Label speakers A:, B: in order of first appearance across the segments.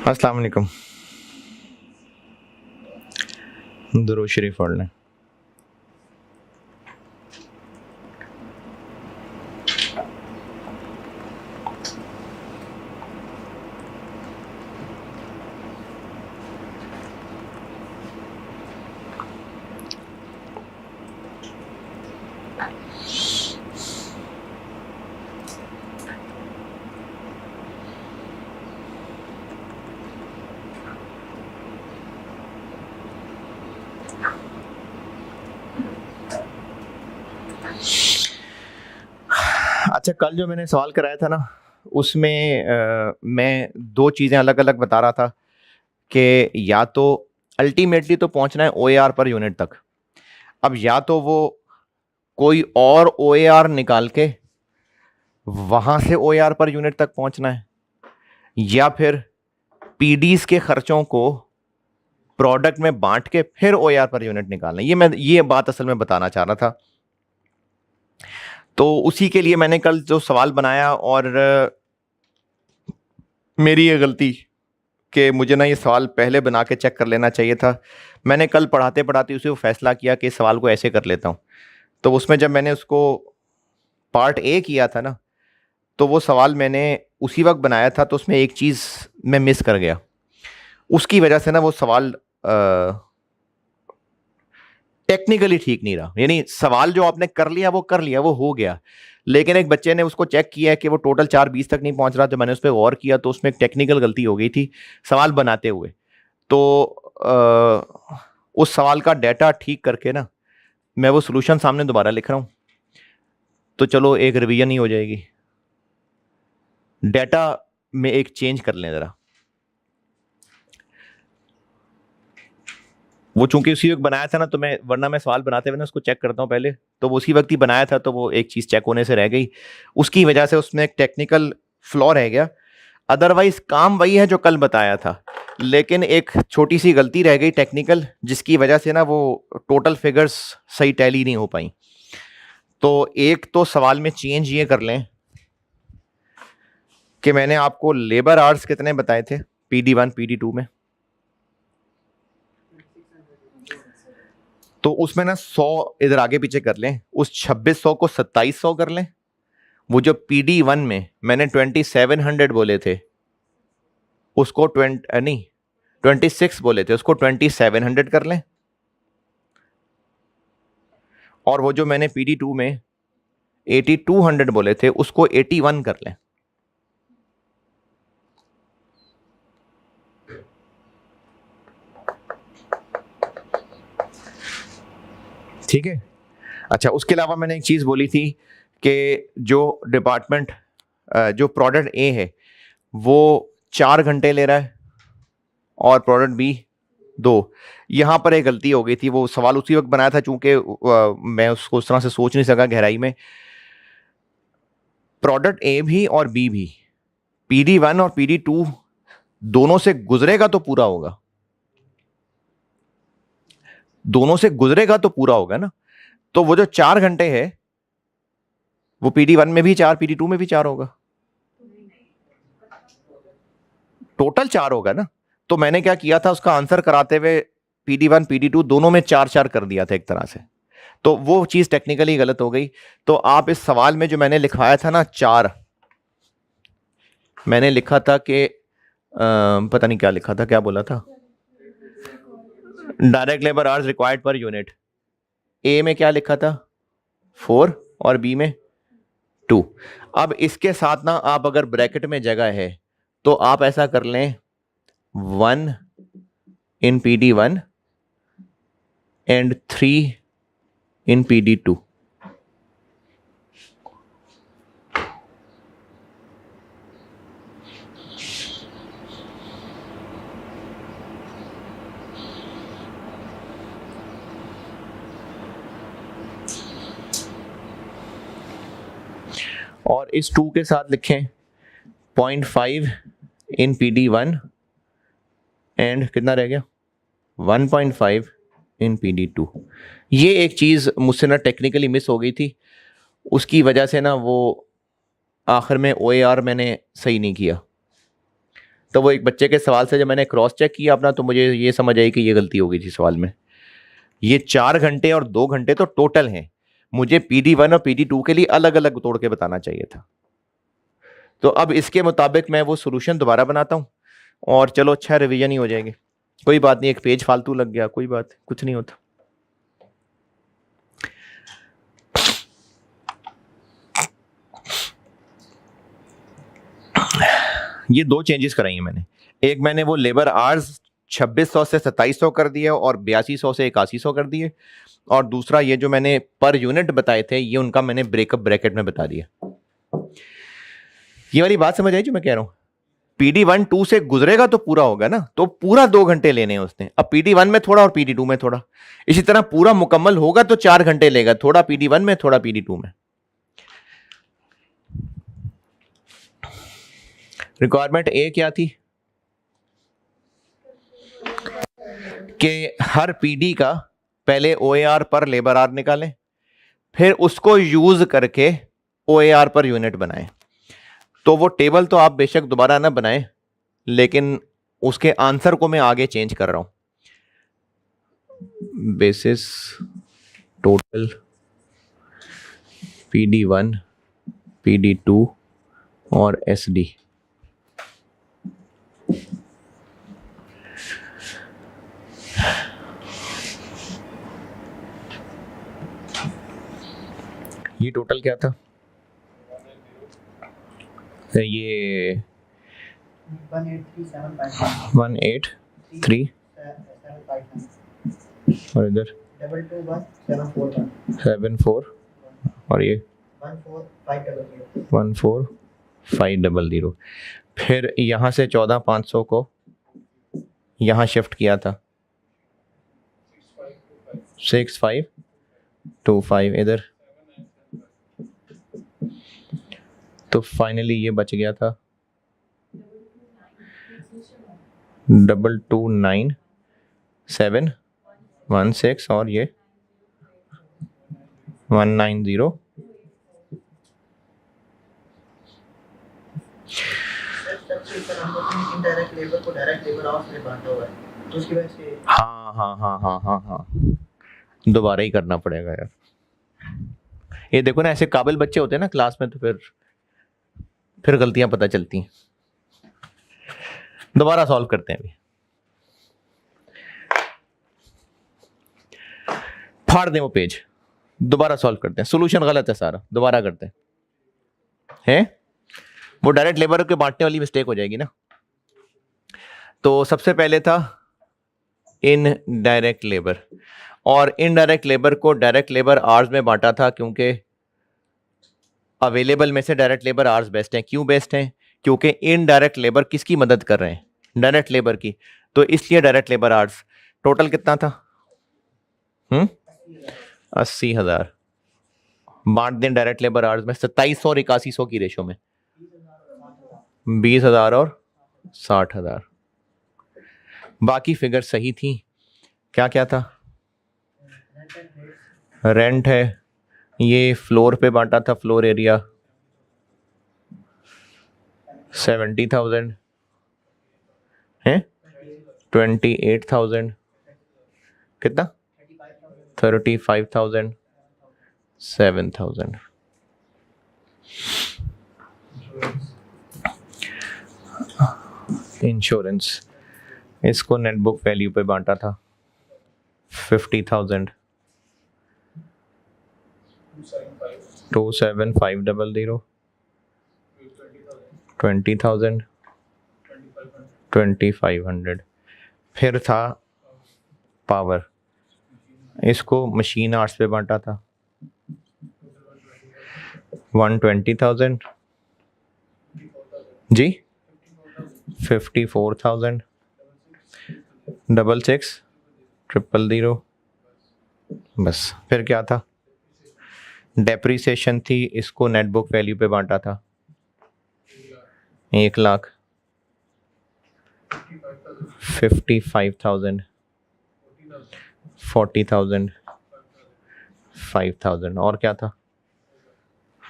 A: अस्सलाम वालेकुम। दुरूद शरीफ पढ़ लें। अच्छा, कल जो मैंने सवाल कराया था ना, उसमें मैं 2 चीज़ें अलग-अलग बता रहा था कि या तो अल्टीमेटली तो पहुँचना है ओएआर पर यूनिट तक। अब या तो वो कोई और ओएआर निकाल के वहाँ से ओएआर पर यूनिट तक पहुँचना है, या फिर पीडीज़ के खर्चों को प्रोडक्ट में बाँट के फिर ओएआर पर यूनिट निकालना है। ये बात असल में बताना चाह रहा था। तो उसी के लिए मैंने कल जो सवाल बनाया, और मेरी ये गलती कि मुझे ना ये सवाल पहले बना के चेक कर लेना चाहिए था। मैंने कल पढ़ाते-पढ़ाते उसे वो फैसला किया कि इस सवाल को ऐसे कर लेता हूँ। तो उसमें जब मैंने उसको पार्ट ए किया था ना, तो वो सवाल मैंने उसी वक़्त बनाया था, तो उसमें एक चीज़ मैं मिस कर गया। उसकी वजह से ना वो सवाल टेक्निकली ठीक नहीं रहा। यानी सवाल जो आपने कर लिया वो कर लिया, वो हो गया। लेकिन एक बच्चे ने उसको चेक किया कि वो टोटल 4:20 तक नहीं पहुँच रहा, तो मैंने उस पे गौर किया, तो उसमें एक टेक्निकल गलती हो गई थी सवाल बनाते हुए। तो उस सवाल का डेटा ठीक करके ना, मैं वो सॉल्यूशन सामने दोबारा लिख रहा हूँ। तो चलो एक रिवीजन ही हो जाएगी। डेटा में एक चेंज कर लें ज़रा। वो चूंकि उसी वक्त बनाया था ना, तो वरना मैं सवाल बनाते हुए ना उसको चेक करता हूँ पहले, तो वो उसी वक्त ही बनाया था, तो वो एक चीज़ चेक होने से रह गई। उसकी वजह से उसमें एक टेक्निकल फ्लॉ रह गया। अदरवाइज काम वही है जो कल बताया था, लेकिन एक छोटी सी गलती रह गई टेक्निकल, जिसकी वजह से ना वो टोटल फिगर्स सही टैली नहीं हो पाई। तो एक तो सवाल में चेंज ये कर लें कि मैंने आपको लेबर आवर्स कितने बताए थे PD1 PD2 में, तो उसमें ना 100 इधर आगे पीछे कर लें, उस 2600 को 2700 कर लें। वो जो PD1 में मैंने 2700 बोले थे, उसको 26 बोले थे, उसको 2700 कर लें। और वो जो मैंने PD2 में 8200 बोले थे, उसको 81 कर लें। ठीक है। अच्छा, उसके अलावा मैंने एक चीज बोली थी कि जो प्रोडक्ट ए है वो 4 घंटे ले रहा है और प्रोडक्ट बी 2। यहां पर एक गलती हो गई थी। वो सवाल उसी वक्त बनाया था, चूंकि मैं उसको उस तरह से सोच नहीं सका गहराई में। प्रोडक्ट ए भी और बी भी PD1 और PD2 दोनों से गुजरेगा तो पूरा होगा, दोनों से गुजरेगा तो पूरा होगा ना। तो वो जो 4 घंटे है वो PD1 में भी 4, PD2 में भी 4 होगा, टोटल 4 होगा ना। तो मैंने क्या किया था, उसका आंसर कराते हुए PD1 PD2 दोनों में 4-4 कर दिया था एक तरह से। तो वो चीज टेक्निकली गलत हो गई। तो आप इस सवाल में जो मैंने लिखवाया था ना 4, मैंने लिखा था कि पता नहीं क्या लिखा था, क्या बोला था, direct labour hours required per unit. A में क्या लिखा था 4 और बी में 2। अब इसके साथ ना आप अगर ब्रैकेट में जगह है तो आप ऐसा कर लें 1 in PD1 and 3 in PD2। और इस 2 के साथ लिखें 0.5 in PD1 एंड कितना रह गया 1.5 in PD2। ये एक चीज़ मुझसे ना टेक्निकली मिस हो गई थी, उसकी वजह से ना वो आखिर में OAR मैंने सही नहीं किया। तो वो एक बच्चे के सवाल से जब मैंने क्रॉस चेक किया अपना, तो मुझे ये समझ आई कि ये गलती हो गई थी सवाल में। ये 4 घंटे और 2 घंटे तो टोटल हैं, मुझे PD1 और PD2 के लिए अलग अलग तोड़ के बताना चाहिए था। तो अब इसके मुताबिक मैं वो सोल्यूशन दोबारा बनाता हूँ, और चलो अच्छा रिवीजन ही हो जाएगी। कोई बात नहीं, एक पेज फालतू लग गया, कोई बात, कुछ नहीं होता। ये 2 चेंजेस कराई हैं मैंने। एक मैंने वो लेबर आवर्स 2600 से 2700 कर दिया और 8200 से 8100 कर दिए, और दूसरा ये जो मैंने पर यूनिट बताए थे ये उनका मैंने ब्रेकअप ब्रैकेट में बता दिया। ये वाली बात समझ आई जो मैं कह रहा हूं? PD1 2 से गुजरेगा तो पूरा होगा ना, तो पूरा 2 घंटे लेने हैं उसने। अब PD1 में थोड़ा और PD2 में थोड़ा, इसी तरह पूरा मुकम्मल होगा तो 4 घंटे लेगा, थोड़ा PD1 में थोड़ा PD2 में। रिक्वायरमेंट ए क्या थी कि हर PD का पहले OAR पर लेबर आर निकालें, फिर उसको यूज करके OAR पर यूनिट बनाएं। तो वो टेबल तो आप बेशक दोबारा ना बनाएं, लेकिन उसके आंसर को मैं आगे चेंज कर रहा हूं। बेसिस टोटल PD1 PD2 और SD। ये टोटल क्या था? ये 183 और इधर 74 और ये 14500। फिर यहाँ से 14500 को यहाँ शिफ्ट किया था 6525 इधर, तो फाइनली ये बच गया था 229716 और ये 190।
B: इनडायरेक्ट लेबर को डायरेक्ट लेबर आवर्स में बांटा हुआ है, तो उसकी वजह से
A: हाँ, दोबारा ही करना पड़ेगा यार। ये देखो ना, ऐसे काबिल बच्चे होते हैं ना क्लास में, तो फिर गलतियां पता चलती हैं। दोबारा सॉल्व करते हैं अभी। फाड़ दें वो पेज, दोबारा सॉल्व करते हैं। सॉल्यूशन गलत है सारा, दोबारा करते हैं। वो डायरेक्ट लेबर के बांटने वाली मिस्टेक हो जाएगी ना। तो सबसे पहले था इन डायरेक्ट लेबर, और इनडायरेक्ट लेबर को डायरेक्ट लेबर आवर्स में बांटा था, क्योंकि अवेलेबल में से डायरेक्ट लेबर आवर्स बेस्ट हैं। क्यों बेस्ट हैं? क्योंकि इनडायरेक्ट लेबर किसकी मदद कर रहे हैं? डायरेक्ट लेबर की। तो इसलिए डायरेक्ट लेबर आवर्स टोटल कितना था? 80,000। बांट दें डायरेक्ट लेबर आवर्स में 2700 और 8100 की रेशो में, 20,000 और 60,000। बाकी फिगर सही थी। क्या क्या था? रेंट है, ये फ्लोर पे बांटा था, फ्लोर एरिया 70,000 है, 28,000 कितना? 35,000 7,000। इंश्योरेंस, इसको नेट बुक वैल्यू पे बांटा था 50,000 27500 20,000 2500। फिर था पावर, इसको मशीन आर्ट्स पे बांटा था 120,000 जी, 54,000 6600 बस। फिर क्या था? डेप्रिसिएशन थी, इसको नेट बुक वैल्यू पे बांटा था 1,00,000 55,000 40,000 5,000। और क्या था?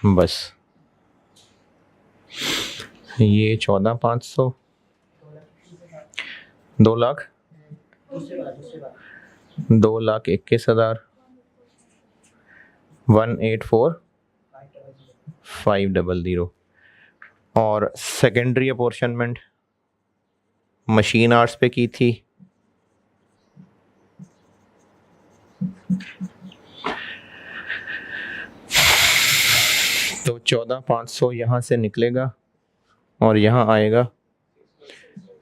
A: बस। ये 14,500 2 लाख,
B: दूसरे बार
A: 2,21,000, 184,500। और सेकेंडरी अपॉर्चनमेंट मशीन आर्ट्स पे की थी, तो 14,500 यहाँ से निकलेगा और यहाँ आएगा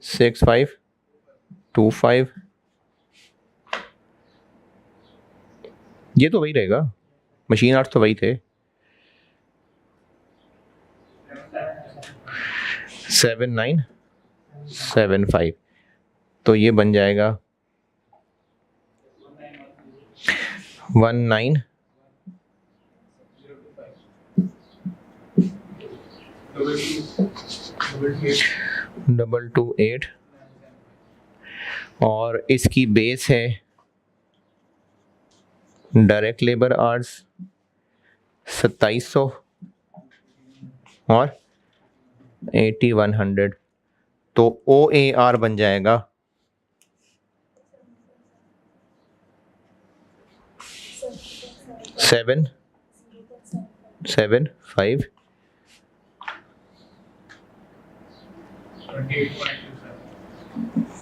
A: 6,525। ये तो वही रहेगा, मशीन आर्ट्स तो वही थे। 7,975, तो ये बन जाएगा 19 228, और इसकी बेस है डायरेक्ट लेबर आवर्स 2,700 और 8,100, तो OAR बन जाएगा 7,750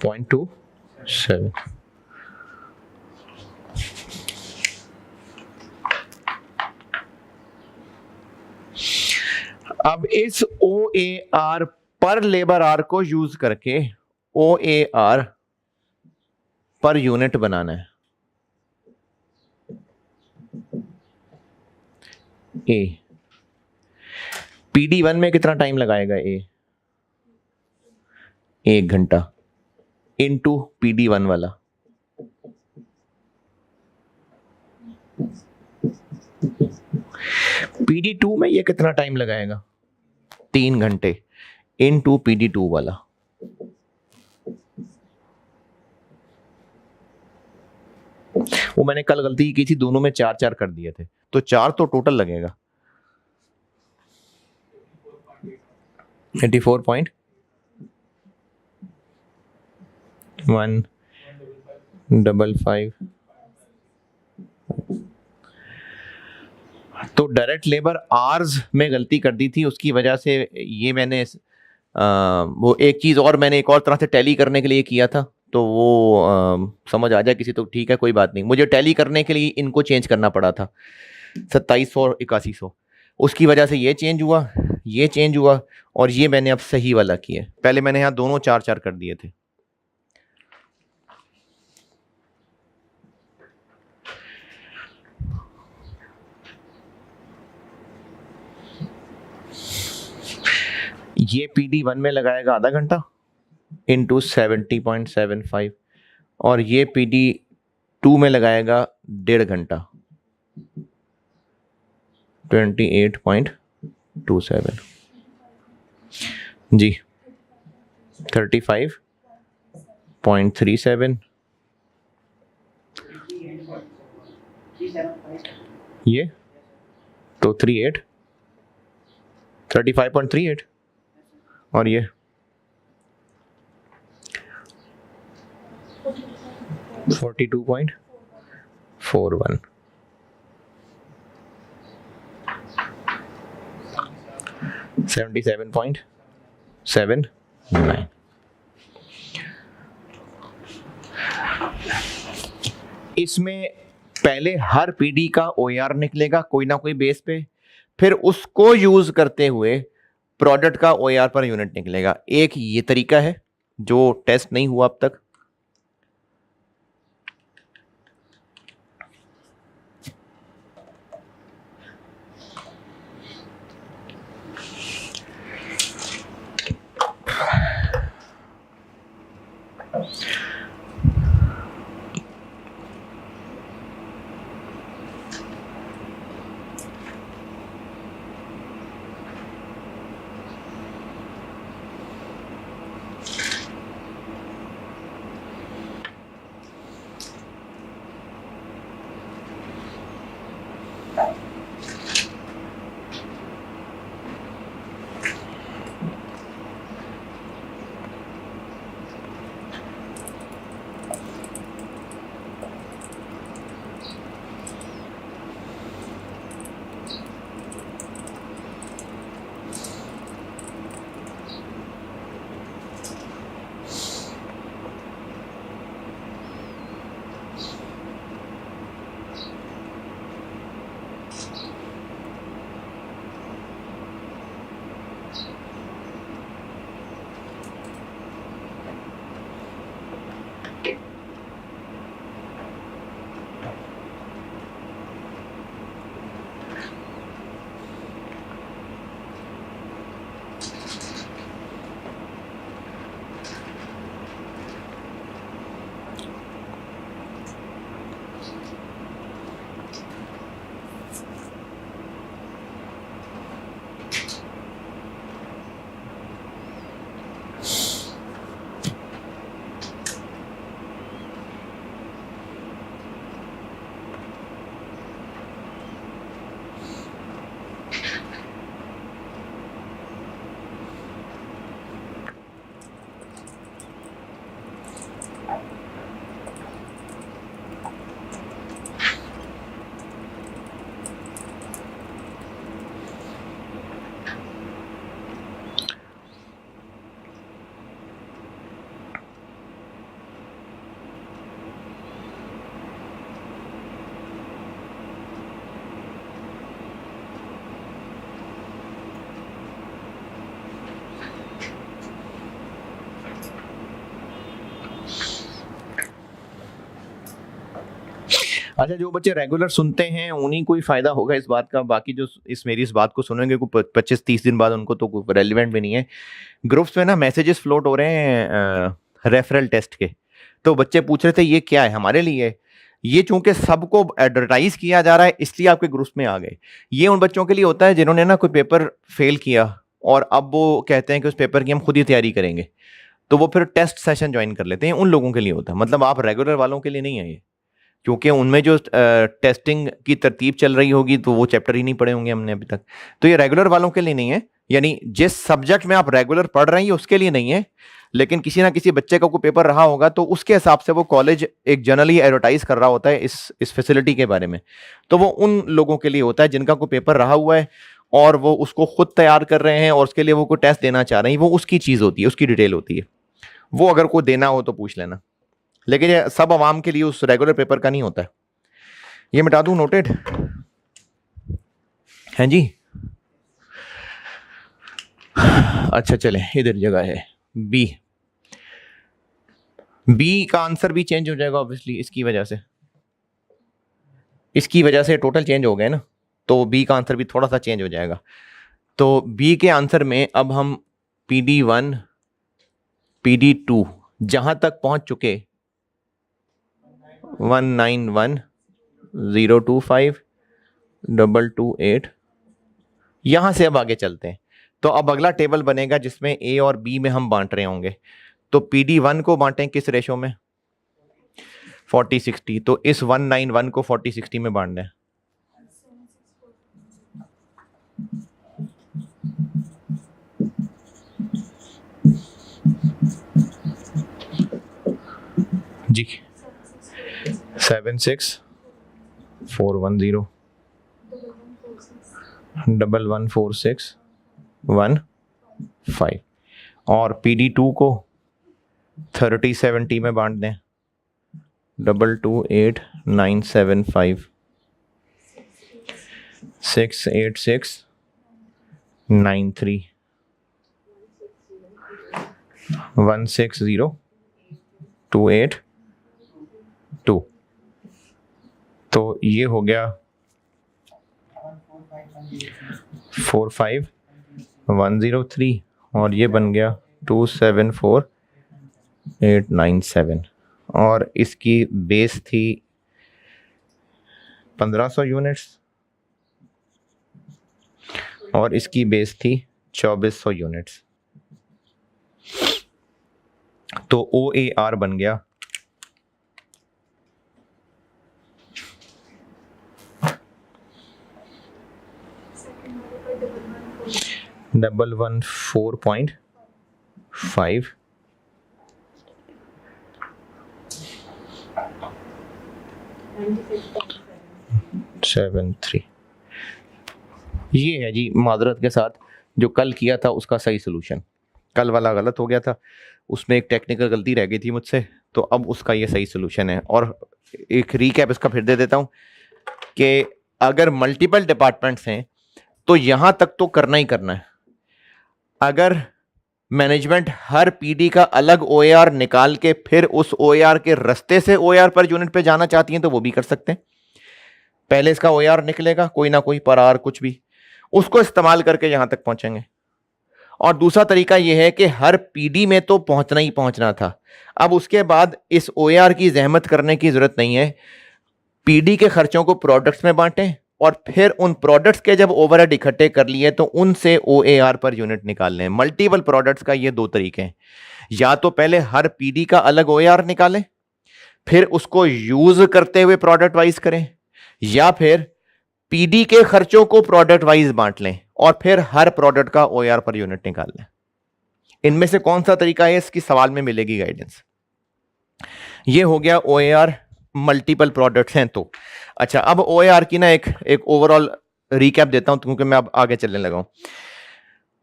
A: 0.27। अब इस OAR पर लेबर आर को यूज करके OAR पर यूनिट बनाना है। ए PD1 में कितना टाइम लगाएगा ए? 1 घंटा इनटू PD1 वाला, PD2 में ये कितना टाइम लगाएगा? 3 घंटे इनटू PD2 वाला। वो मैंने कल गलती की थी, दोनों में 4-4 कर दिए थे, तो 4 तो टोटल लगेगा। 84.155। तो डायरेक्ट लेबर आर्स में गलती कर दी थी, उसकी वजह से ये मैंने वो एक चीज़ और मैंने एक और तरह से टैली करने के लिए किया था, तो वो समझ आ जाए किसी तो ठीक है, कोई बात नहीं। मुझे टैली करने के लिए इनको चेंज करना पड़ा था 2700 और 8100, उसकी वजह से ये चेंज हुआ, ये चेंज हुआ, और ये मैंने अब सही वाला किया। पहले मैंने यहाँ दोनों 4-4 कर दिए थे। ये PD1 में लगाएगा आधा घंटा इंटू 70.75, और ये PD2 में लगाएगा 1.5 घंटा 28.27 जी 35.37, ये तो 35.38, और ये 42.41, 77.79। इसमें पहले हर PD का OAR निकलेगा कोई ना कोई बेस पे, फिर उसको यूज करते हुए प्रोडक्ट का OAR पर यूनिट निकलेगा। एक ये तरीका है जो टेस्ट नहीं हुआ अब तक। अच्छा, जो बच्चे रेगुलर सुनते हैं उन्हीं को ही फायदा होगा इस बात का, बाकी जो मेरी इस बात को सुनेंगे को 25-30 दिन बाद उनको तो कोई रेलिवेंट भी नहीं है। ग्रुप्स में ना मैसेजेस फ्लोट हो रहे हैं रेफरल टेस्ट के, तो बच्चे पूछ रहे थे ये क्या है हमारे लिए। ये चूंकि सबको एडवर्टाइज किया जा रहा है इसलिए आपके ग्रुप्स में आ गए। ये उन बच्चों के लिए होता है जिन्होंने ना कोई पेपर फेल किया और अब वो कहते हैं कि उस पेपर की हम खुद ही तैयारी करेंगे, तो वो फिर टेस्ट सेशन ज्वाइन कर लेते हैं। उन लोगों के लिए होता है, मतलब आप रेगुलर वालों के लिए नहीं है ये, क्योंकि उनमें जो टेस्टिंग की तरतीब चल रही होगी तो वो चैप्टर ही नहीं पढ़े होंगे हमने अभी तक। तो ये रेगुलर वालों के लिए नहीं है, यानी जिस सब्जेक्ट में आप रेगुलर पढ़ रहे हैं उसके लिए नहीं है, लेकिन किसी ना किसी बच्चे का कोई पेपर रहा होगा तो उसके हिसाब से वो कॉलेज एक जनरली एडवर्टाइज कर रहा होता है इस फैसिलिटी के बारे में। तो वो उन लोगों के लिए होता है जिनका कोई पेपर रहा हुआ है और वो उसको खुद तैयार कर रहे हैं और उसके लिए वो कोई टेस्ट देना चाह रहे हैं, वो उसकी चीज़ होती है, उसकी डिटेल होती है। वो अगर कोई देना हो तो पूछ लेना, लेकिन ये सब आवाम के लिए उस रेगुलर पेपर का नहीं होता है। ये मिटा दूं, नोटेड हैं जी। अच्छा चले, इधर जगह है बी। बी का आंसर भी चेंज हो जाएगा ऑब्वियसली, इसकी वजह से टोटल चेंज हो गए ना, तो बी का आंसर भी थोड़ा सा चेंज हो जाएगा। तो बी के आंसर में अब हम PD1 PD2 जहां तक पहुंच चुके 191,025,228, यहां से अब आगे चलते हैं। तो अब अगला टेबल बनेगा जिसमें ए और बी में हम बांट रहे होंगे। तो PD1 को बांटें किस रेशो में? 40-60। तो इस 191 को 40-60 में बांट दें। जी 76410 114615 और PD2 को 30-70 में बांट दें। 228975 68693 160282। तो ये हो गया 45103 और ये बन गया 274897 और इसकी बेस थी 1500 यूनिट्स और इसकी बेस थी 2400 यूनिट्स। तो OAR बन गया 114.5 73। ये है जी, मादरत के साथ जो कल किया था उसका सही सोल्यूशन। कल वाला गलत हो गया था, उसमें एक टेक्निकल गलती रह गई थी मुझसे, तो अब उसका ये सही सोल्यूशन है। और एक रीकैप इसका फिर दे देता हूँ कि अगर मल्टीपल डिपार्टमेंट्स हैं तो यहाँ तक तो करना ही करना है। अगर मैनेजमेंट हर PD का अलग OAR निकाल के फिर उस OAR के रास्ते से OAR पर यूनिट पे जाना चाहती हैं तो वो भी कर सकते हैं। पहले इसका OAR निकलेगा कोई ना कोई पर आर कुछ भी, उसको इस्तेमाल करके यहां तक पहुंचेंगे। और दूसरा तरीका यह है कि हर PD में तो पहुंचना ही पहुंचना था, अब उसके बाद इस OAR की जहमत करने की जरूरत नहीं है। PD के खर्चों को प्रोडक्ट्स में बांटें और फिर उन प्रोडक्ट्स के जब ओवरहेड इकट्ठे कर लिए तो उनसे OAR पर यूनिट निकाल लें। मल्टीपल प्रोडक्ट्स का ये दो तरीके हैं, या तो पहले हर PD का अलग OAR निकालें फिर उसको यूज करते हुए प्रोडक्ट वाइज करें, या फिर PD के खर्चों को प्रोडक्ट वाइज बांट लें और फिर हर प्रोडक्ट का OAR पर यूनिट निकाल लें। इनमें से कौन सा तरीका है, इसकी सवाल में मिलेगी गाइडेंस। ये हो गया OAR मल्टीपल प्रोडक्ट्स हैं तो। अच्छा, अब OAR की ना एक ओवरऑल रिकैप देता हूं क्योंकि मैं अब आगे चलने लगा हूं।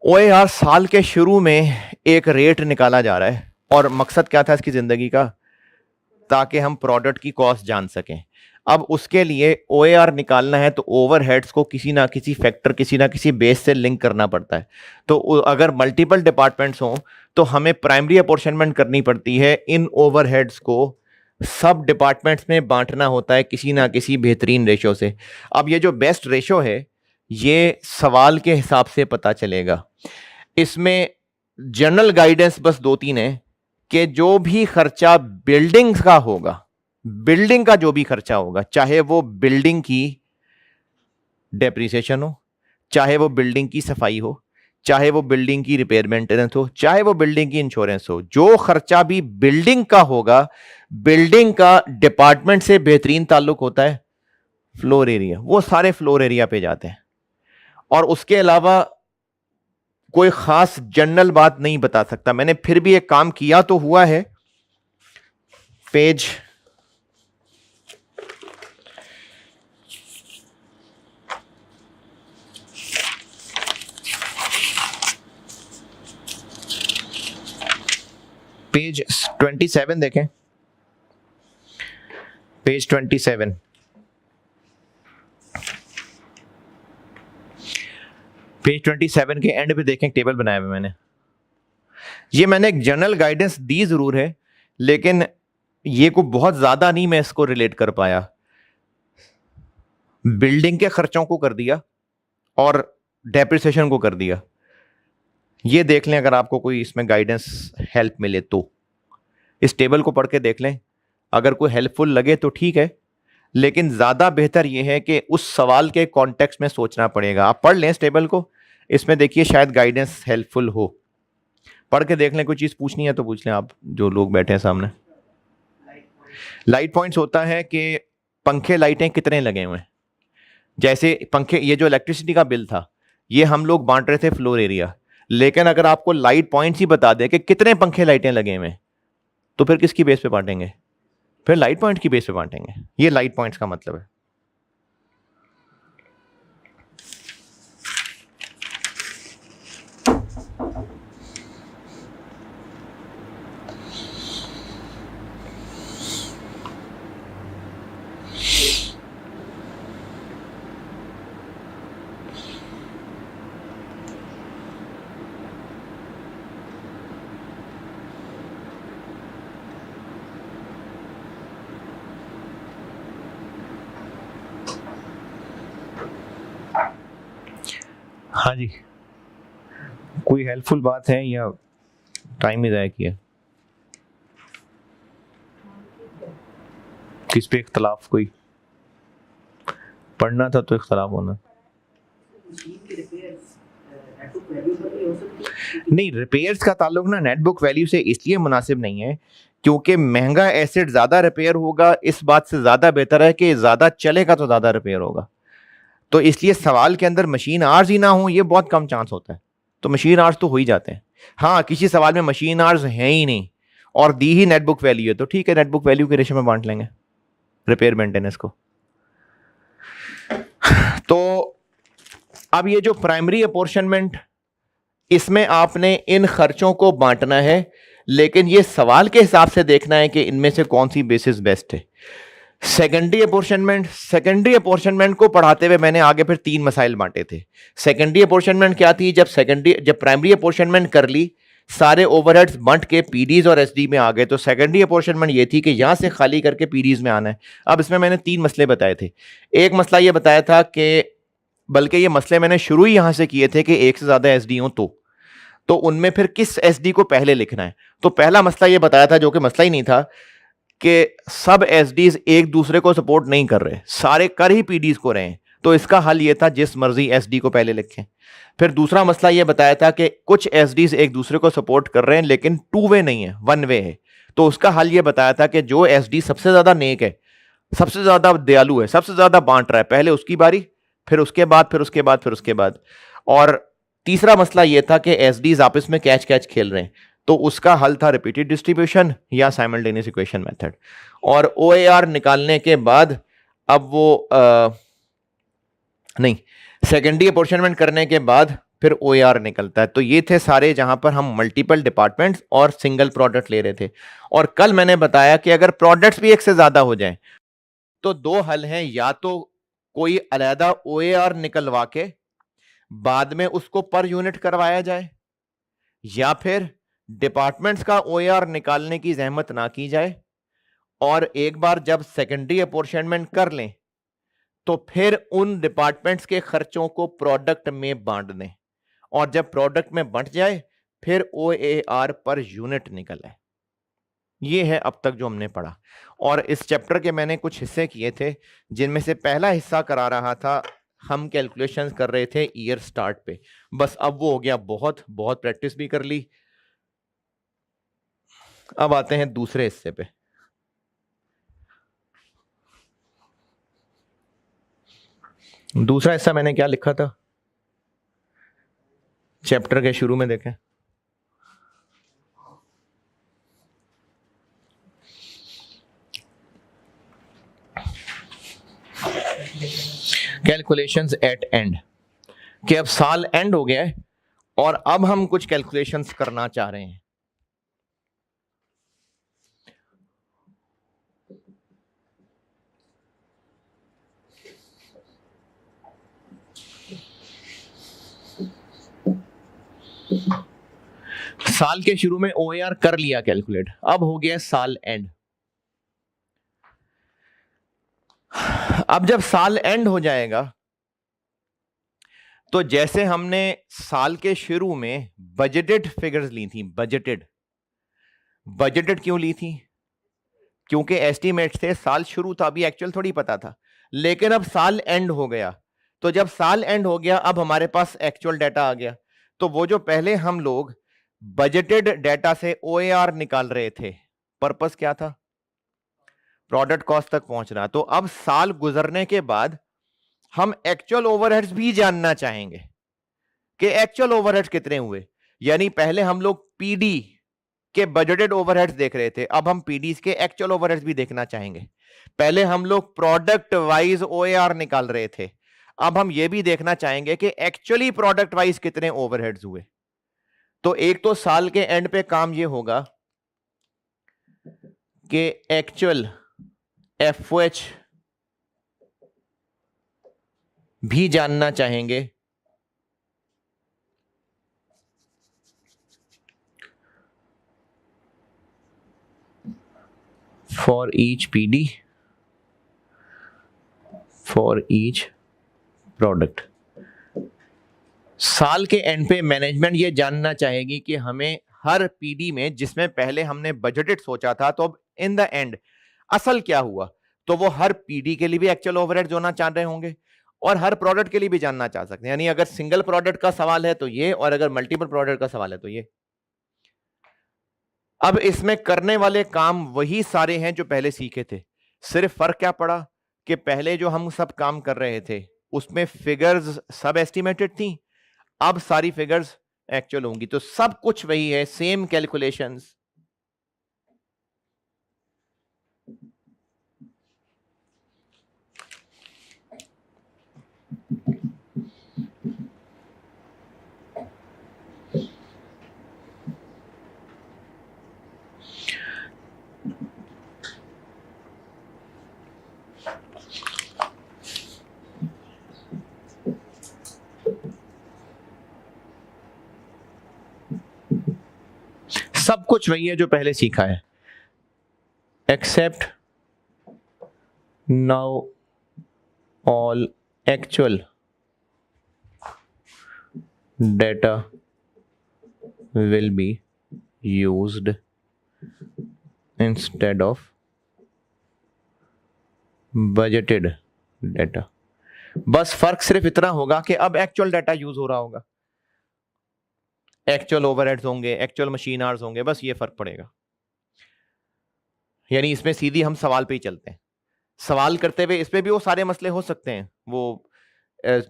A: OAR साल के शुरू में एक रेट निकाला जा रहा है और मकसद क्या था इसकी जिंदगी का, ताकि हम प्रोडक्ट की कॉस्ट जान सकें। अब उसके लिए OAR निकालना है तो ओवरहेड्स को किसी ना किसी फैक्टर, किसी ना किसी बेस से लिंक करना पड़ता है। तो अगर मल्टीपल डिपार्टमेंट्स हों तो हमें प्राइमरी अपॉर्शनमेंट करनी पड़ती है इन ओवरहेड्स को सब डिपार्टमेंट्स में बांटना होता है किसी ना किसी बेहतरीन रेशो से। अब ये जो बेस्ट रेशो है ये सवाल के हिसाब से पता चलेगा। इसमें जनरल गाइडेंस बस 2-3 है कि जो भी खर्चा बिल्डिंग का होगा, बिल्डिंग का जो भी खर्चा होगा, चाहे वो बिल्डिंग की डेप्रिसिएशन हो, चाहे वो बिल्डिंग की सफाई हो, चाहे वो बिल्डिंग की रिपेयर मेंटेनेंस हो, चाहे वो बिल्डिंग की इंश्योरेंस हो, जो खर्चा भी बिल्डिंग का होगा, बिल्डिंग का डिपार्टमेंट से बेहतरीन ताल्लुक होता है फ्लोर एरिया, वो सारे फ्लोर एरिया पे जाते हैं। और उसके अलावा कोई खास जनरल बात नहीं बता सकता। मैंने फिर भी एक काम किया तो हुआ है। पेज पेज 27 देखें, पेज 27। पेज 27 के एंड पे देखें, टेबल बनाया हुआ मैंने एक जनरल गाइडेंस दी जरूर है, लेकिन ये को बहुत ज्यादा नहीं मैं इसको रिलेट कर पाया। बिल्डिंग के खर्चों को कर दिया और डेप्रिसिएशन को कर दिया। ये देख लें, अगर आपको कोई इसमें गाइडेंस हेल्प मिले तो इस टेबल को पढ़ के देख लें। अगर कोई हेल्पफुल लगे तो ठीक है, लेकिन ज्यादा बेहतर यह है कि उस सवाल के कॉन्टेक्स्ट में सोचना पड़ेगा। आप पढ़ लें इस टेबल को, इसमें देखिए शायद गाइडेंस हेल्पफुल हो। पढ़ के देख लें, कोई चीज पूछनी है तो पूछ लें आप जो लोग बैठे हैं सामने। लाइट पॉइंट्स होता है कि पंखे लाइटें कितने लगे हुए हैं। जैसे पंखे, ये जो इलेक्ट्रिसिटी का बिल था ये हम लोग बांट रहे थे फ्लोर एरिया, लेकिन अगर आपको लाइट पॉइंट्स ही बता दे कि कितने पंखे लाइटें लगे हुए हैं तो फिर किसकी बेस पे बांटेंगे? फिर लाइट पॉइंट की बेस पे बांटेंगे। ये लाइट पॉइंट्स का मतलब है। हाँ जी, कोई हेल्पफुल बात है या टाइम ही ज़ाया किया? किस पे इख्तलाफ? कोई पढ़ना था तो इख्तलाफ होना नहीं। रिपेयर्स का ताल्लुक ना नेट बुक वैल्यू से इसलिए मुनासिब नहीं है क्योंकि महंगा एसेट ज्यादा रिपेयर होगा, इस बात से ज्यादा बेहतर है कि ज्यादा चलेगा तो ज्यादा रिपेयर होगा। तो इसलिए सवाल के अंदर मशीन आर्स ही ना हो, ये बहुत कम चांस होता है। तो मशीन आर्स तो हो ही जाते हैं। हाँ, किसी सवाल में मशीन आर्स हैं ही नहीं और दी ही नेट बुक वैल्यू है तो ठीक है, नेट बुक वैल्यू के रेशो में बांट लेंगे रिपेयर मेंटेनेंस को। तो अब ये जो प्राइमरी अपॉर्शनमेंट, इसमें आपने इन खर्चों को बांटना है, लेकिन ये सवाल के हिसाब से देखना है कि इनमें से कौन सी बेसिस बेस्ट है। सेकेंडरी अपॉर्शनमेंट, सेकेंडरी अपॉर्शनमेंट को पढ़ाते हुए मैंने आगे फिर 3 मसाइल बांटे थे। सेकेंडरी अपॉर्शनमेंट क्या थी? जब प्राइमरी अपॉर्शनमेंट कर ली, सारे ओवरहेड्स बंट के पीडीज और एसडी में आ गए, तो सेकेंडरी अपॉर्शनमेंट ये थी कि यहां से खाली करके पीडीज में आना है। अब इसमें मैंने 3 मसले बताए थे। एक मसला ये बताया था कि, बल्कि ये मसले मैंने शुरू ही यहां से किए थे कि एक से ज्यादा एसडी हो तो उनमें फिर किस एसडी को पहले लिखना है। तो पहला मसला ये बताया था, जो कि मसला ही नहीं था, कि सब एसडीज एक दूसरे को सपोर्ट नहीं कर रहे, सारे कर ही पीडीज को रहे हैं। तो इसका हल ये था जिस मर्जी एसडी को पहले लिखें। फिर दूसरा मसला ये बताया था कि कुछ एसडीज एक दूसरे को सपोर्ट कर रहे हैं लेकिन 2 वे नहीं है, 1 वे है। तो उसका हल ये बताया था कि जो एसडी सबसे ज्यादा नेक है, सबसे ज्यादा दयालु है, सबसे ज्यादा बांट रहा है, पहले उसकी बारी, फिर उसके बाद, फिर उसके बाद, फिर उसके बाद। और तीसरा मसला यह था कि एसडीज आपस में कैच कैच खेल रहे हैं, तो उसका हल था रिपीटेड डिस्ट्रीब्यूशन या साइमल्टेनियस इक्वेशन मेथड। और ओएआर निकालने के बाद अब वो नहीं, सेकेंडरी अपॉर्शनमेंट करने के बाद फिर ओएआर निकलता है। तो ये थे सारे जहां पर हम मल्टीपल डिपार्टमेंट्स और सिंगल प्रोडक्ट ले रहे थे। और कल मैंने बताया कि अगर प्रोडक्ट्स भी एक से ज्यादा हो जाएं तो 2 हल हैं, या तो कोई अलहदा ओएआर निकलवा के बाद में उसको पर यूनिट करवाया जाए, या फिर डिपार्टमेंट्स का ओएआर निकालने की जहमत ना की जाए और एक बार जब सेकेंडरी अपॉर्शनमेंट कर लें तो फिर उन डिपार्टमेंट्स के खर्चों को प्रोडक्ट में बांट दें, और जब प्रोडक्ट में बंट जाए फिर OAR पर यूनिट निकल आए। ये है अब तक जो हमने पढ़ा। और इस चैप्टर के मैंने कुछ हिस्से किए थे, जिनमें से पहला हिस्सा करा रहा था, हम कैलकुलेशंस कर रहे थे ईयर स्टार्ट पे। बस अब वो हो गया, बहुत बहुत प्रैक्टिस भी कर ली। अब आते हैं दूसरे हिस्से पे। दूसरा हिस्सा मैंने क्या लिखा था चैप्टर के शुरू में, देखें। कैलकुलेशंस एट एंड, कि अब साल एंड हो गया है और अब हम कुछ कैलकुलेशंस करना चाह रहे हैं। साल के शुरू में OAR कर लिया कैलकुलेट, अब हो गया साल एंड। अब जब साल एंड हो जाएगा तो जैसे हमने साल के शुरू में बजटेड फिगर्स ली थी, बजटेड क्यों ली थी? क्योंकि एस्टीमेट थे, साल शुरू था, अभी एक्चुअल थोड़ी पता था। लेकिन अब साल एंड हो गया, तो जब साल एंड हो गया अब हमारे पास एक्चुअल डाटा आ गया। तो वो जो पहले हम लोग बजटेड डाटा से OAR निकाल रहे थे, पर्पस क्या था? प्रोडक्ट कॉस्ट तक पहुंचना। तो अब साल गुजरने के बाद हम एक्चुअल ओवरहेड्स भी जानना चाहेंगे कि एक्चुअल ओवरहेड्स कितने हुए। यानी पहले हम लोग पीडी के बजटेड ओवरहेड्स देख रहे थे, अब हम पीडीज के एक्चुअल ओवरहेड्स भी देखना चाहेंगे। पहले हम लोग प्रोडक्ट वाइज OAR निकाल रहे थे, अब हम ये भी देखना चाहेंगे कि एक्चुअली प्रोडक्ट वाइज कितने ओवरहेड्स हुए। तो एक तो साल के एंड पे काम ये होगा कि एक्चुअल FOH भी जानना चाहेंगे, for each PD, for each product. साल के एंड पे मैनेजमेंट ये जानना चाहेगी कि हमें हर PD में, जिसमें पहले हमने बजटेड सोचा था, तो अब इन द एंड असल क्या हुआ। तो वो हर PD के लिए भी एक्चुअल ओवरहेड जोड़ना चाह रहे होंगे और हर प्रोडक्ट के लिए भी जानना चाह सकते हैं। यानी अगर सिंगल प्रोडक्ट का सवाल है तो ये, और अगर मल्टीपल प्रोडक्ट का सवाल है तो ये। अब इसमें करने वाले काम वही सारे हैं जो पहले सीखे थे, सिर्फ फर्क क्या पड़ा कि पहले जो हम सब काम कर रहे थे उसमें फिगर्स सब एस्टिमेटेड थी, अब सारी फिगर्स एक्चुअल होंगी। तो सब कुछ वही है, सेम कैलकुलेशंस। सब कुछ वही है जो पहले सीखा है, except now all actual data will be used instead of budgeted data. बस फर्क सिर्फ इतना होगा कि अब एक्चुअल डाटा यूज हो रहा होगा, एक्चुअल ओवरहेड्स होंगे, एक्चुअल मशीन आवर्स होंगे, बस ये फर्क पड़ेगा। यानी इसमें सीधी हम सवाल पे ही चलते हैं। सवाल करते हुए इसमें भी वो सारे मसले हो सकते हैं, वो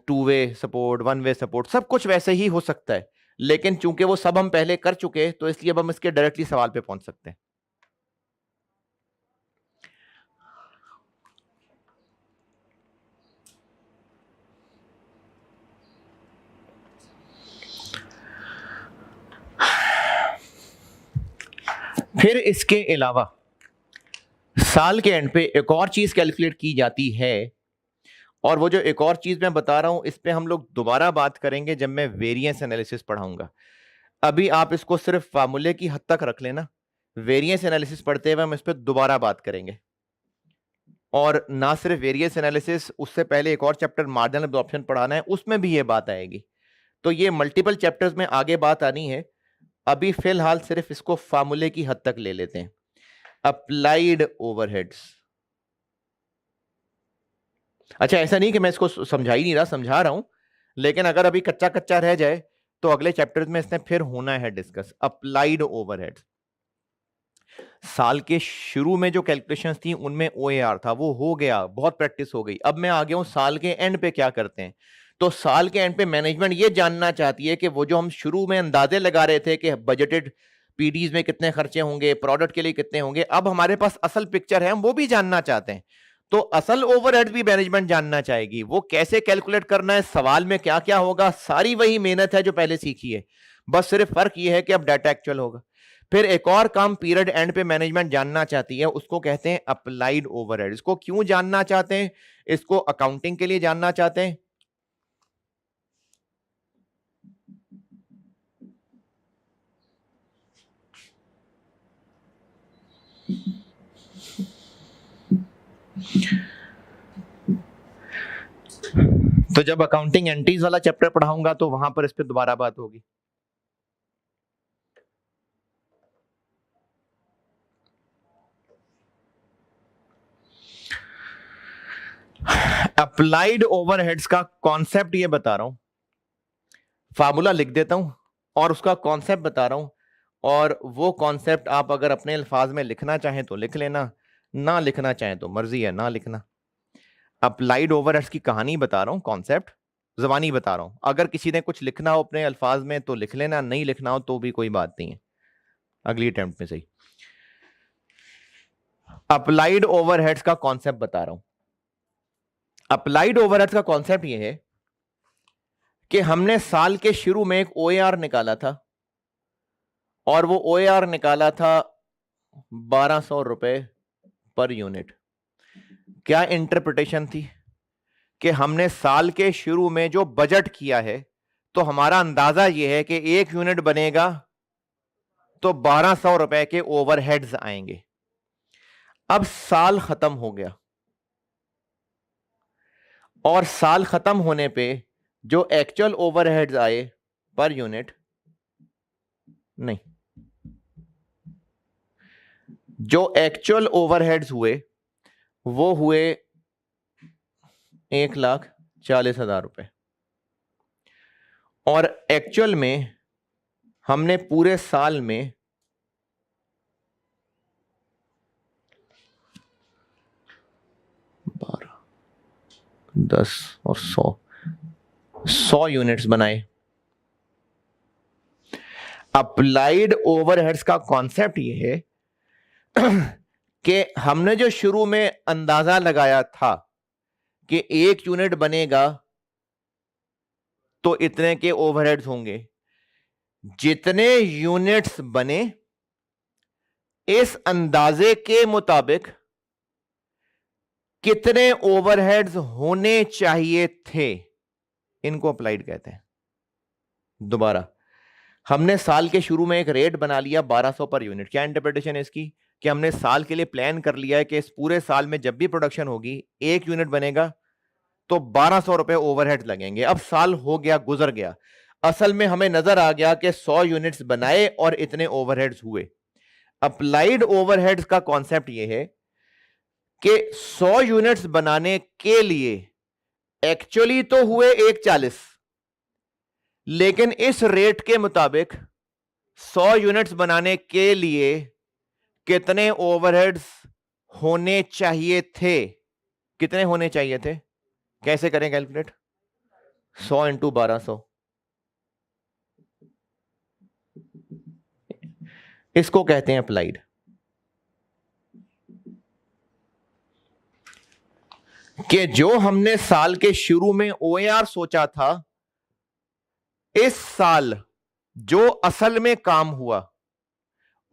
A: 2 वे सपोर्ट, 1 वे सपोर्ट, सब कुछ वैसे ही हो सकता है। लेकिन चूंकि वो सब हम पहले कर चुके तो इसलिए अब हम इसके डायरेक्टली सवाल पे पहुंच सकते हैं। फिर इसके अलावा साल के एंड पे एक और चीज कैलकुलेट की जाती है, और वो जो एक और चीज मैं बता रहा हूं इस पे हम लोग दोबारा बात करेंगे जब मैं वेरिएंस एनालिसिस पढ़ाऊंगा। अभी आप इसको सिर्फ फार्मूले की हद तक रख लेना, वेरिएंस एनालिसिस पढ़ते हुए हम इस पे दोबारा बात करेंगे। और ना सिर्फ वेरिएंस एनालिसिस, उससे पहले एक और चैप्टर मार्जिनल एब्जॉर्प्शन पढ़ाना है, उसमें भी ये बात आएगी। तो ये मल्टीपल चैप्टर्स में आगे बात आनी है। अभी फिलहाल सिर्फ इसको फार्मूले की हद तक ले लेते हैं। Applied overheads. अच्छा, ऐसा नहीं कि मैं इसको समझा ही नहीं रहा, समझा रहा हूं, लेकिन अगर अभी कच्चा कच्चा रह जाए तो अगले चैप्टर्स में इसने फिर होना है डिस्कस। अप्लाइड ओवरहेड्स, साल के शुरू में जो कैलकुलेशंस थी उनमें ओएआर था, वो हो गया, बहुत प्रैक्टिस हो गई। अब मैं आ गया हूं साल के एंड पे क्या करते हैं। तो साल के एंड पे मैनेजमेंट ये जानना चाहती है कि वो जो हम शुरू में अंदाजे लगा रहे थे कि बजटेड पीडीज में कितने खर्चे होंगे, प्रोडक्ट के लिए कितने होंगे, अब हमारे पास असल पिक्चर है, हम वो भी जानना चाहते हैं। तो असल ओवरहेड भी मैनेजमेंट जानना चाहेगी। वो कैसे कैलकुलेट करना है, सवाल में क्या क्या होगा, सारी वही मेहनत है जो पहले सीखी है, बस सिर्फ फर्क ये है कि अब डाटा एक्चुअल होगा। फिर एक और काम पीरियड एंड पे मैनेजमेंट जानना चाहती है, उसको कहते हैं अप्लाइड ओवरहेड। इसको क्यों जानना चाहते हैं? इसको अकाउंटिंग के लिए जानना चाहते हैं। तो जब अकाउंटिंग एंट्रीज वाला चैप्टर पढ़ाऊंगा तो वहां पर इस पे दोबारा बात होगी। अप्लाइड ओवरहेड्स का कॉन्सेप्ट ये बता रहा हूं, फार्मूला लिख देता हूं और उसका कॉन्सेप्ट बता रहा हूं, और वो कॉन्सेप्ट आप अगर अपने अल्फाज में लिखना चाहें तो लिख लेना, ना लिखना चाहें तो मर्जी है ना लिखना। अप्लाइड ओवरहेड्स की कहानी बता रहा हूं, कॉन्सेप्ट ज़बानी बता रहा हूं। अगर किसी ने कुछ लिखना हो अपने अल्फाज में तो लिख लेना, नहीं लिखना हो तो भी कोई बात नहीं है, अगली अटेम्प्ट में सही। अप्लाइड ओवरहेड्स का कॉन्सेप्ट बता रहा हूं। अप्लाइड ओवरहेड्स का कॉन्सेप्ट यह है कि हमने साल के शुरू में एक ओएआर निकाला था, और वो ओएआर निकाला था 1200 रुपए पर यूनिट। क्या इंटरप्रिटेशन थी कि हमने साल के शुरू में जो बजट किया है, तो हमारा अंदाजा यह है कि एक यूनिट बनेगा तो 1200 रुपए के ओवरहेड्स आएंगे। अब साल खत्म हो गया, और साल खत्म होने पे जो एक्चुअल ओवरहेड्स आए पर यूनिट नहीं, जो एक्चुअल ओवरहेड्स हुए वो हुए 1,40,000 रुपए, और एक्चुअल में हमने पूरे साल में 12, 10 और 100 यूनिट्स बनाए। अप्लाइड ओवरहेड्स का कॉन्सेप्ट यह है कि हमने जो शुरू में अंदाजा लगाया था कि एक यूनिट बनेगा तो इतने के ओवरहेड्स होंगे, जितने यूनिट्स बने इस अंदाजे के मुताबिक कितने ओवरहेड्स होने चाहिए थे, इनको अप्लाइड कहते हैं। दोबारा, हमने साल के शुरू में एक रेट बना लिया 1200 पर यूनिट। क्या इंटरप्रिटेशन है इसकी? कि हमने साल के लिए प्लान कर लिया है कि इस पूरे साल में जब भी प्रोडक्शन होगी एक यूनिट बनेगा तो 1200 रुपए ओवरहेड लगेंगे। अब साल हो गया, गुजर गया, असल में हमें नजर आ गया कि 100 यूनिट्स बनाए और इतने ओवरहेड्स हुए। अप्लाइड ओवरहेड्स का कॉन्सेप्ट यह है कि 100 यूनिट्स बनाने के लिए एक्चुअली तो हुए 1,40, लेकिन इस रेट के मुताबिक 100 यूनिट्स बनाने के लिए कितने ओवरहेड्स होने चाहिए थे? कितने होने चाहिए थे? कैसे करें कैलकुलेट? 100 इंटू 1200, इसको कहते हैं अप्लाइड। कि जो हमने साल के शुरू में ओएआर सोचा था, इस साल जो असल में काम हुआ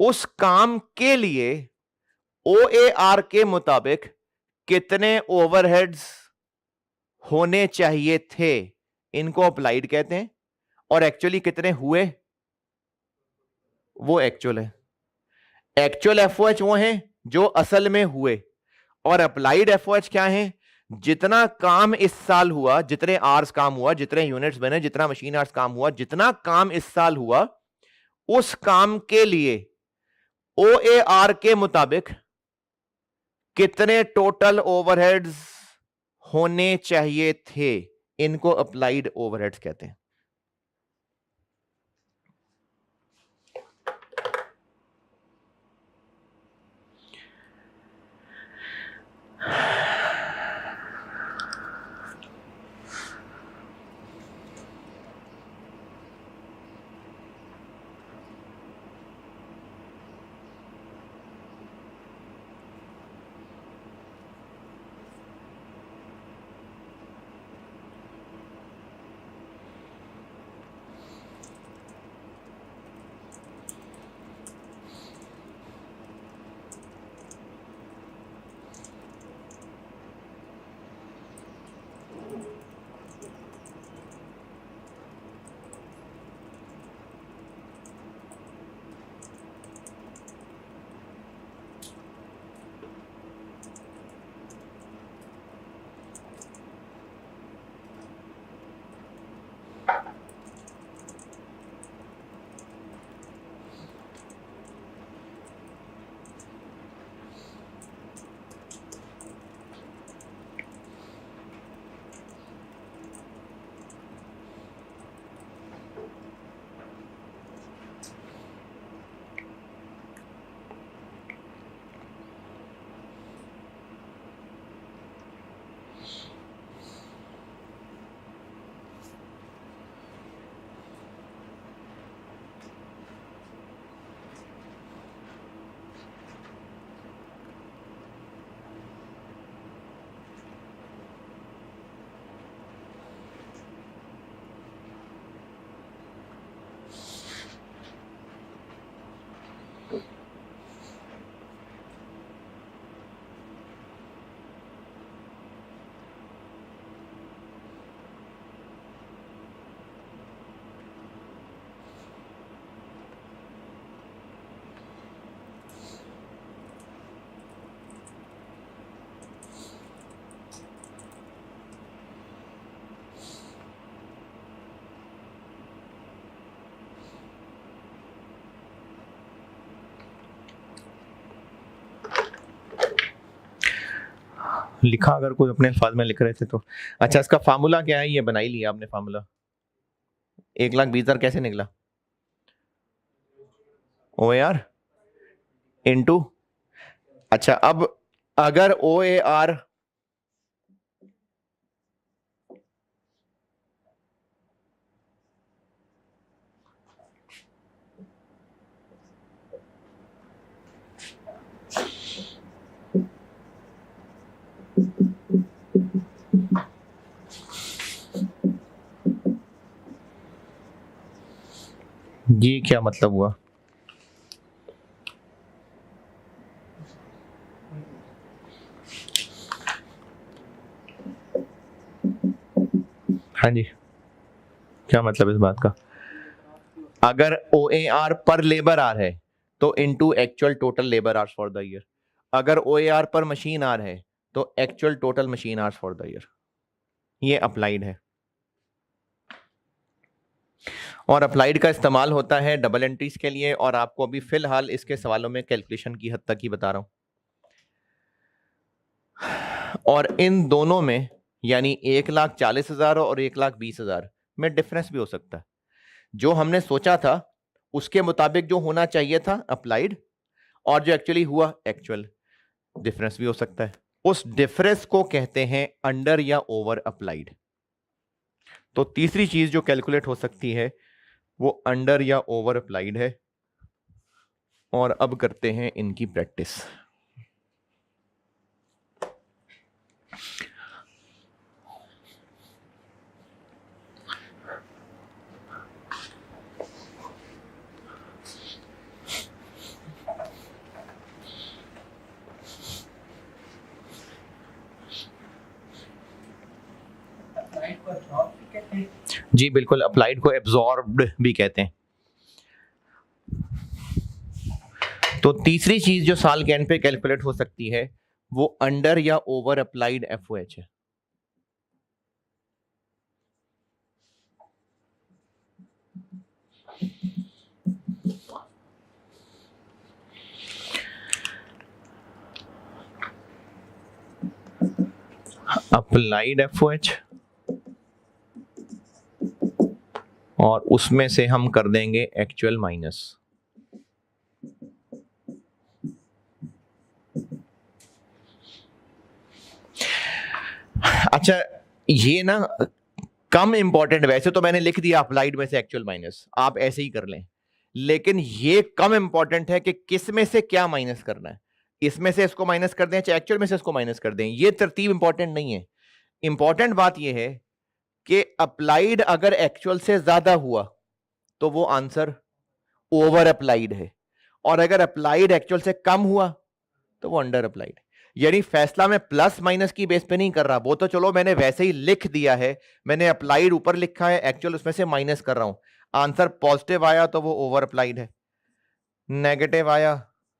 A: उस काम के लिए ओएआर के मुताबिक कितने ओवरहेड्स होने चाहिए थे, इनको अप्लाइड कहते हैं। और एक्चुअली कितने हुए वो एक्चुअल है। एक्चुअल एफओएच वो हैं जो असल में हुए, और अप्लाइड एफओएच क्या है? जितना काम इस साल हुआ, जितने आवर्स काम हुआ, जितने यूनिट्स बने, जितना मशीन आवर्स काम हुआ, जितना काम इस साल हुआ, उस काम के लिए ओएआर के मुताबिक कितने टोटल ओवरहेड्स होने चाहिए थे, इनको अप्लाइड ओवरहेड्स कहते हैं। लिखा अगर कोई अपने अल्फाज में लिख रहे थे तो। अच्छा, इसका फार्मूला क्या है? ये बना ही लिया आपने फार्मूला। 1,20,000 कैसे निकला? OAR इनटू, अच्छा अब अगर OAR ये क्या मतलब हुआ? हाँ जी, क्या मतलब इस बात का? अगर OAR पर लेबर आर है तो into actual total labour hours for the year. अगर OAR पर मशीन आर है तो actual total machine hours for the year. ये अप्लाइड है, और अप्लाइड का इस्तेमाल होता है डबल एंट्रीज के लिए, और आपको अभी फिलहाल इसके सवालों में कैलकुलेशन की हद तक ही बता रहा हूं। और इन दोनों में यानी 1,40,000 और 1,20,000 में डिफरेंस भी हो सकता है। जो हमने सोचा था उसके मुताबिक जो होना चाहिए था अप्लाइड, और जो एक्चुअली हुआ एक्चुअल, डिफरेंस भी हो सकता है। उस डिफरेंस को कहते हैं अंडर या ओवर अप्लाइड। तो तीसरी चीज जो कैलकुलेट हो सकती है वो अंडर या ओवर अप्लाइड है। और अब करते हैं इनकी प्रैक्टिस। जी बिल्कुल, अप्लाइड को एब्जॉर्ब्ड भी कहते हैं। तो तीसरी चीज जो साल के एंड पे कैलकुलेट हो सकती है वो अंडर या ओवर अप्लाइड एफओएच है? अप्लाइड एफओएच, और उसमें से हम कर देंगे एक्चुअल माइनस। अच्छा, ये ना कम इंपॉर्टेंट, वैसे तो मैंने लिख दिया अप्लाइड में से एक्चुअल माइनस, आप ऐसे ही कर लें, लेकिन ये कम इंपॉर्टेंट है कि किस में से क्या माइनस करना है। इसमें से इसको माइनस कर दें चाहे एक्चुअल में से इसको माइनस कर दें, ये तरतीब इंपॉर्टेंट नहीं है। इंपॉर्टेंट बात यह है कि अप्लाइड अगर एक्चुअल से ज्यादा हुआ तो वो आंसर ओवर अप्लाइड है, और अगर अप्लाइड एक्चुअल से कम हुआ तो वो अंडर अप्लाइड। यानी फैसला मैं प्लस माइनस की बेस पे नहीं कर रहा, वो तो चलो मैंने वैसे ही लिख दिया है, मैंने अप्लाइड ऊपर लिखा है, एक्चुअल उसमें से माइनस कर रहा हूं। आंसर पॉजिटिव आया तो वो ओवर अप्लाइड है, नेगेटिव आया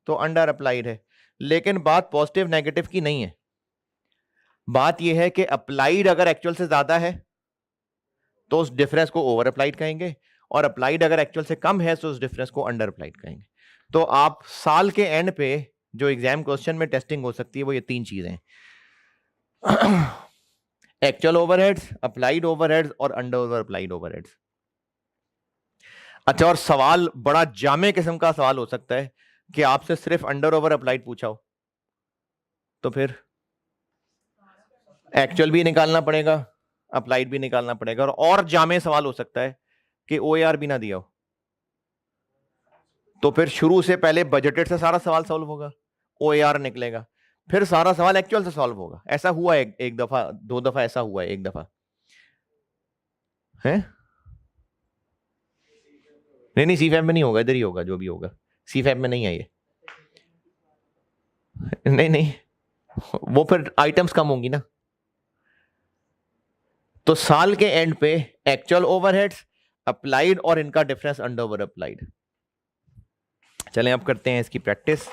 A: तो अंडर अप्लाइड है। लेकिन बात पॉजिटिव नेगेटिव की नहीं है, बात यह है कि अप्लाइड अगर एक्चुअल से ज्यादा है तो उस डिफरेंस को ओवर अप्लाइड कहेंगे, और अप्लाइड अगर एक्चुअल से कम है तो उस डिफरेंस को अंडर अप्लाइड कहेंगे। तो आप साल के एंड पे जो एग्जाम क्वेश्चन में टेस्टिंग हो सकती है वो ये तीन चीजें, एक्चुअल ओवरहेड्स, अप्लाइड ओवरहेड्स और अंडर ओवर अप्लाइड ओवरहेड्स। अच्छा, और सवाल बड़ा जामे किस्म का सवाल हो सकता है कि आपसे सिर्फ अंडर ओवर अप्लाइड पूछा हो, तो फिर एक्चुअल भी निकालना पड़ेगा, अप्लाइड भी निकालना पड़ेगा, और जामे सवाल हो सकता है कि ओएआर भी ना दिया हो, तो फिर शुरू से पहले बजटेड से सारा सवाल सॉल्व होगा, ओएआर निकलेगा, फिर सारा सवाल एक्चुअल से सॉल्व होगा। ऐसा हुआ है एक दफा, दो दफा ऐसा हुआ है, एक दफा है। नहीं नहीं, सीफैब में नहीं होगा, इधर ही होगा जो भी होगा, सीफैब में नहीं है ये। नहीं नहीं, वो फिर आइटम्स कम होंगी ना। तो साल के एंड पे एक्चुअल ओवरहेड्स, अप्लाइड और इनका डिफरेंस अंडर ओवर अप्लाइड। चलें अब करते हैं इसकी practice.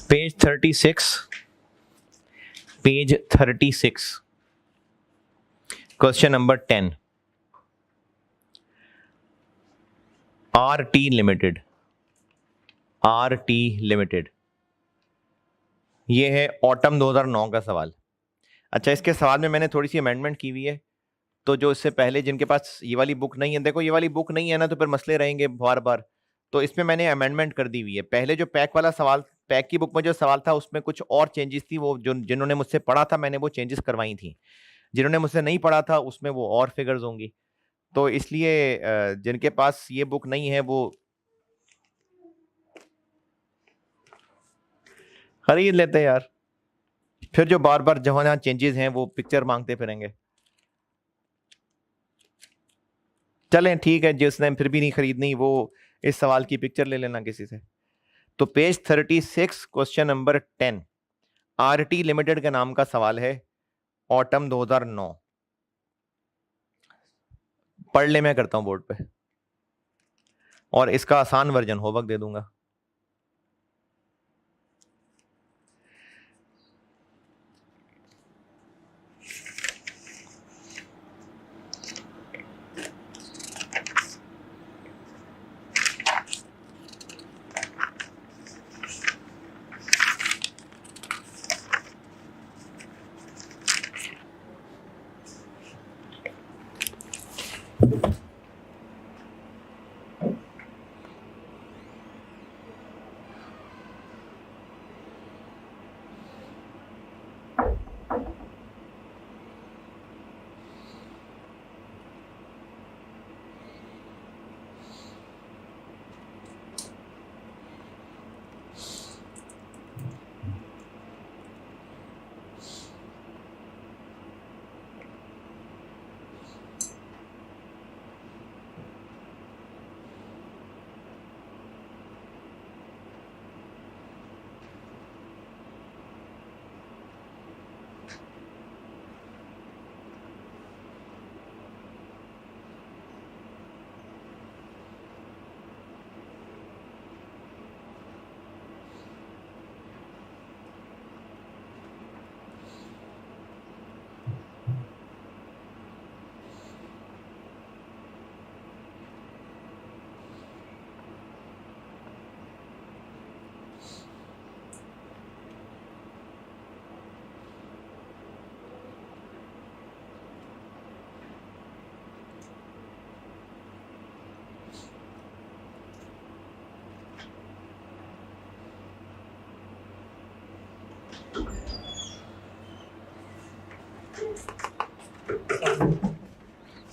A: Page 36, page 36, question number 10, RT limited, RT limited, ये है ऑटम 2009 का सवाल। अच्छा, इसके सवाल में मैंने थोड़ी सी अमेंडमेंट की हुई है, तो जो इससे पहले जिनके पास ये वाली बुक नहीं है, देखो ये वाली बुक नहीं है ना, तो फिर मसले रहेंगे बार बार, तो इसमें मैंने अमेंडमेंट कर दी हुई है। पहले जो पैक वाला सवाल, पैक की बुक में जो सवाल था उसमें कुछ और चेंजेस थी, वो जो जिन्होंने मुझसे पढ़ा था मैंने वो चेंजेस करवाई थी, जिन्होंने मुझसे नहीं पढ़ा था उसमें वो और फिगर्स होंगी। तो इसलिए जिनके पास ये बुक नहीं है वो खरीद लेते हैं यार, फिर जो बार बार जहां जहां चेंजेस हैं वो पिक्चर मांगते फिरेंगे। चलें ठीक है, जिसने फिर भी नहीं खरीदनी वो इस सवाल की पिक्चर ले लेना किसी से। तो page 36 question number 10, RT limited के नाम का सवाल है, ऑटम 2009। पढ़ ले, मैं करता हूं बोर्ड पे, और इसका आसान वर्जन होमवर्क दे दूंगा।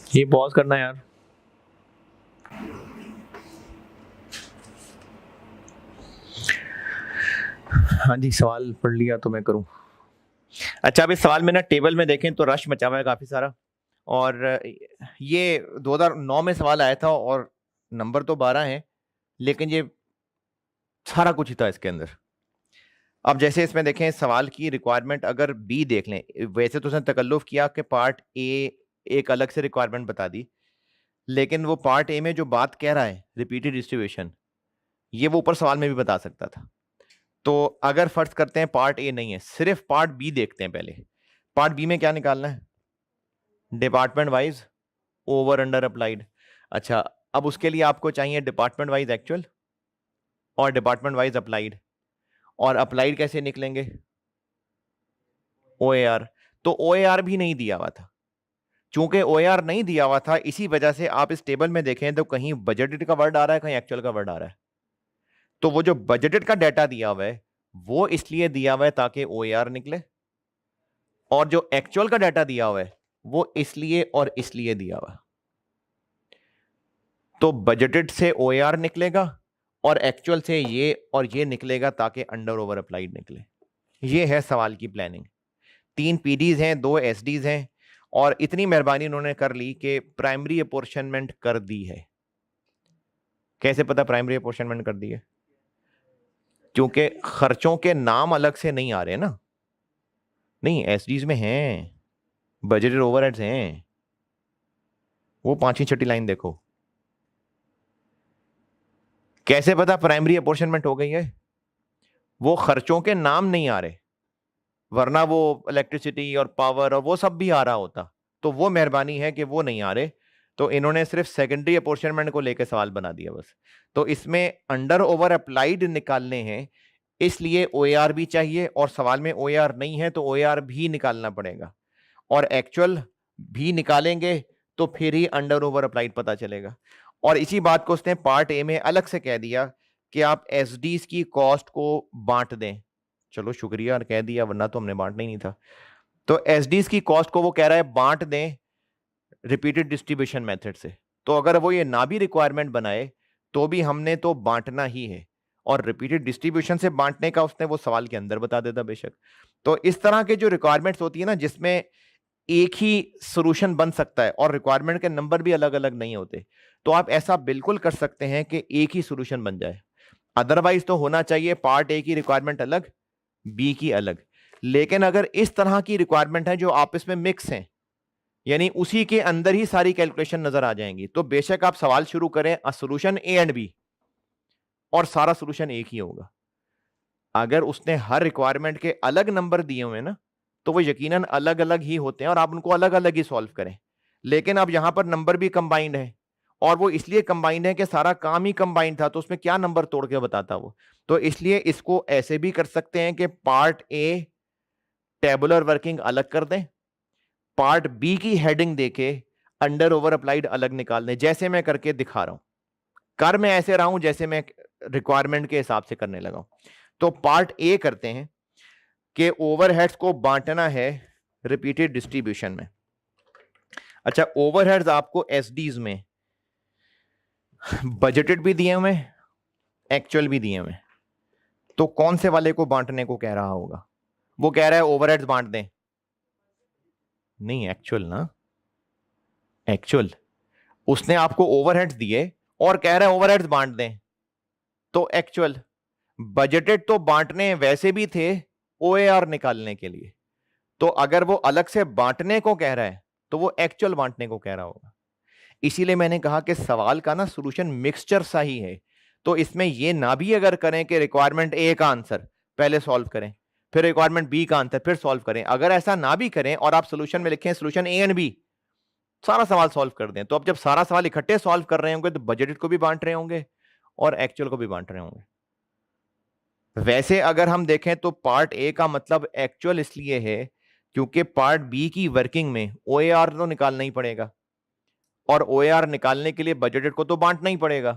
A: ये पॉज करना यार। हाँ जी, सवाल पढ़ लिया तो मैं करूं। अच्छा, अब इस सवाल में ना टेबल में देखें तो रश मचा हुआ है काफी सारा, और ये 2009 में सवाल आया था और नंबर तो 12 है, लेकिन ये सारा कुछ ही था इसके अंदर। अब जैसे इसमें देखें सवाल की रिक्वायरमेंट अगर बी देख लें, वैसे तो उसने तकल्लुफ किया कि पार्ट ए एक अलग से रिक्वायरमेंट बता दी, लेकिन वो पार्ट ए में जो बात कह रहा है रिपीटेड डिस्ट्रीब्यूशन, ये वो ऊपर सवाल में भी बता सकता था। तो अगर फर्ज करते हैं पार्ट ए नहीं है, सिर्फ पार्ट बी देखते हैं पहले। पार्ट बी में क्या निकालना है? Department wise over under applied. अच्छा, अब उसके लिए आपको चाहिए डिपार्टमेंट वाइज एक्चुअल और डिपार्टमेंट वाइज अप्लाइड। और अप्लाइड कैसे निकलेंगे? ओएआर। तो ओएआर भी नहीं दिया हुआ था। चूंकि ओएआर नहीं दिया हुआ था, इसी वजह से आप इस टेबल में देखें तो कहीं बजटेड का वर्ड आ रहा है, कहीं एक्चुअल का वर्ड आ रहा है। तो वो जो बजटेड का डाटा दिया हुआ है वो इसलिए दिया हुआ है ताकि ओएआर निकले, और जो एक्चुअल का डाटा दिया हुआ है वो इसलिए और इसलिए दिया हुआ है। तो बजटेड से ओएआर निकलेगा और एक्चुअल से ये और ये निकलेगा ताकि अंडर ओवर अप्लाइड निकले। ये है सवाल की प्लानिंग। 3 पीडीज हैं, 2 एसडीज हैं, और इतनी मेहरबानी उन्होंने कर ली कि प्राइमरी अपोर्शनमेंट कर दी है। कैसे पता प्राइमरी अपोर्शनमेंट कर दी है? क्योंकि खर्चों के नाम अलग से नहीं आ रहे ना। नहीं, एसडीज में हैं, बजटेड ओवरहेड्स हैं। वो 5वीं 6ठी लाइन देखो। कैसे पता प्राइमरी अपोर्शनमेंट हो गई है? वो खर्चों के नाम नहीं आ रहे, वरना वो इलेक्ट्रिसिटी और पावर और वो सब भी आ रहा होता। तो वो मेहरबानी है कि वो नहीं आ रहे, तो इन्होंने सिर्फ सेकेंडरी अपोर्शनमेंट को लेकर सवाल बना दिया बस। तो इसमें अंडर ओवर अप्लाइड निकालने हैं, इसलिए ओएआर भी चाहिए, और सवाल में ओएआर नहीं है तो ओएआर भी निकालना पड़ेगा, और एक्चुअल भी निकालेंगे तो फिर ही अंडर ओवर अप्लाइड पता चलेगा। और इसी बात को उसने पार्ट ए में अलग से कह दिया कि आप एसडीज की कॉस्ट को बांट दें। चलो शुक्रिया कह दिया, वरना तो हमने बांटना ही नहीं था। तो एसडीज की कॉस्ट को वो कह रहा है बांट दें रिपीटेड डिस्ट्रीब्यूशन मेथड से। तो अगर वो ये ना भी रिक्वायरमेंट बनाए तो भी हमने तो बांटना ही है, और रिपीटेड डिस्ट्रीब्यूशन से बांटने का उसने वो सवाल के अंदर बता देता बेशक। तो इस तरह के जो रिक्वायरमेंट्स होती है ना, जिसमें एक ही सॉल्यूशन बन सकता है और रिक्वायरमेंट के नंबर भी अलग अलग नहीं होते, तो आप ऐसा बिल्कुल कर सकते हैं कि एक ही सॉल्यूशन बन जाए। अदरवाइज तो होना चाहिए पार्ट ए की रिक्वायरमेंट अलग, बी की अलग। लेकिन अगर इस तरह की रिक्वायरमेंट है जो आपस में मिक्स हैं, यानी उसी के अंदर ही सारी कैलकुलेशन नजर आ जाएंगी, तो बेशक आप सवाल शुरू करें सॉल्यूशन ए एंड बी, और सारा सॉल्यूशन एक ही होगा। अगर उसने हर रिक्वायरमेंट के अलग नंबर दिए हुए ना, तो वो यकीनन अलग अलग ही होते हैं और आप उनको अलग अलग ही सॉल्व करें। लेकिन अब यहां पर नंबर भी कंबाइंड है, और वो इसलिए कंबाइंड है कि सारा काम ही कंबाइंड था, तो उसमें क्या नंबर तोड़ के बताता वो। तो इसलिए इसको ऐसे भी कर सकते हैं कि पार्ट ए टेबुलर वर्किंग अलग कर दें, पार्ट बी की हेडिंग देके अंडर ओवर अप्लाइड अलग निकाल दें, जैसे मैं करके दिखा रहा हूं। कर मैं ऐसे रहा हूं जैसे मैं रिक्वायरमेंट के हिसाब से करने लगा हूं। तो पार्ट ए करते हैं कि ओवरहेड्स को बांटना है रिपीटेड डिस्ट्रीब्यूशन में। अच्छा, ओवरहेड्स आपको एसडीज में बजटेड भी दिए हुए, एक्चुअल भी दिए हुए, तो कौन से वाले को बांटने को कह रहा होगा? वो कह रहा है ओवरहेड्स बांट दें। नहीं, एक्चुअल ना, एक्चुअल। उसने आपको ओवरहेड्स दिए और कह रहा है ओवरहेड्स बांट दें, तो एक्चुअल। बजटेड तो बांटने वैसे भी थे ओएआर निकालने के लिए, तो अगर वो अलग से बांटने को कह रहा है तो वो एक्चुअल बांटने को कह रहा होगा। इसीलिए मैंने कहा कि सवाल का ना सॉल्यूशन मिक्सचर सा ही है। तो इसमें ये ना भी अगर करें कि रिक्वायरमेंट ए का आंसर पहले सॉल्व करें, फिर रिक्वायरमेंट बी का आंसर फिर सॉल्व करें, अगर ऐसा ना भी करें और आप सॉल्यूशन में लिखें सॉल्यूशन ए एंड बी, सारा सवाल सॉल्व कर दें, तो अब जब सारा सवाल इकट्ठे सॉल्व कर रहे होंगे तो बजटेड को भी बांट रहे होंगे और एक्चुअल को भी बांट रहे होंगे। वैसे अगर हम देखें तो पार्ट ए का मतलब एक्चुअल इसलिए है क्योंकि पार्ट बी की वर्किंग में ओएआर तो निकालना ही पड़ेगा, और ओएआर निकालने के लिए बजटेड को तो बांटना ही पड़ेगा,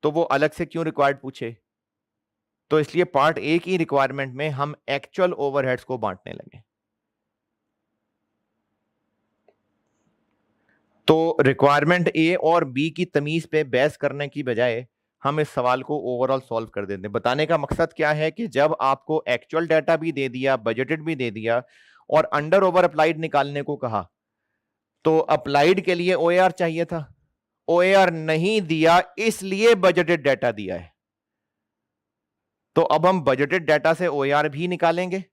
A: तो वो अलग से क्यों रिक्वायर्ड पूछे? तो इसलिए पार्ट ए की रिक्वायरमेंट में हम एक्चुअल ओवरहेड्स को बांटने लगे। तो रिक्वायरमेंट ए और बी की तमीज पे बहस करने की बजाय हम इस सवाल को ओवरऑल सॉल्व कर देते हैं। बताने का मकसद क्या है कि जब आपको एक्चुअल डाटा भी दे दिया, बजटेड भी दे दिया और अंडर ओवर अप्लाइड निकालने को कहा, तो अप्लाइड के लिए ओएआर चाहिए था, ओएआर नहीं दिया, इसलिए बजटेड डाटा दिया है। तो अब हम बजटेड डाटा से ओएआर भी निकालेंगे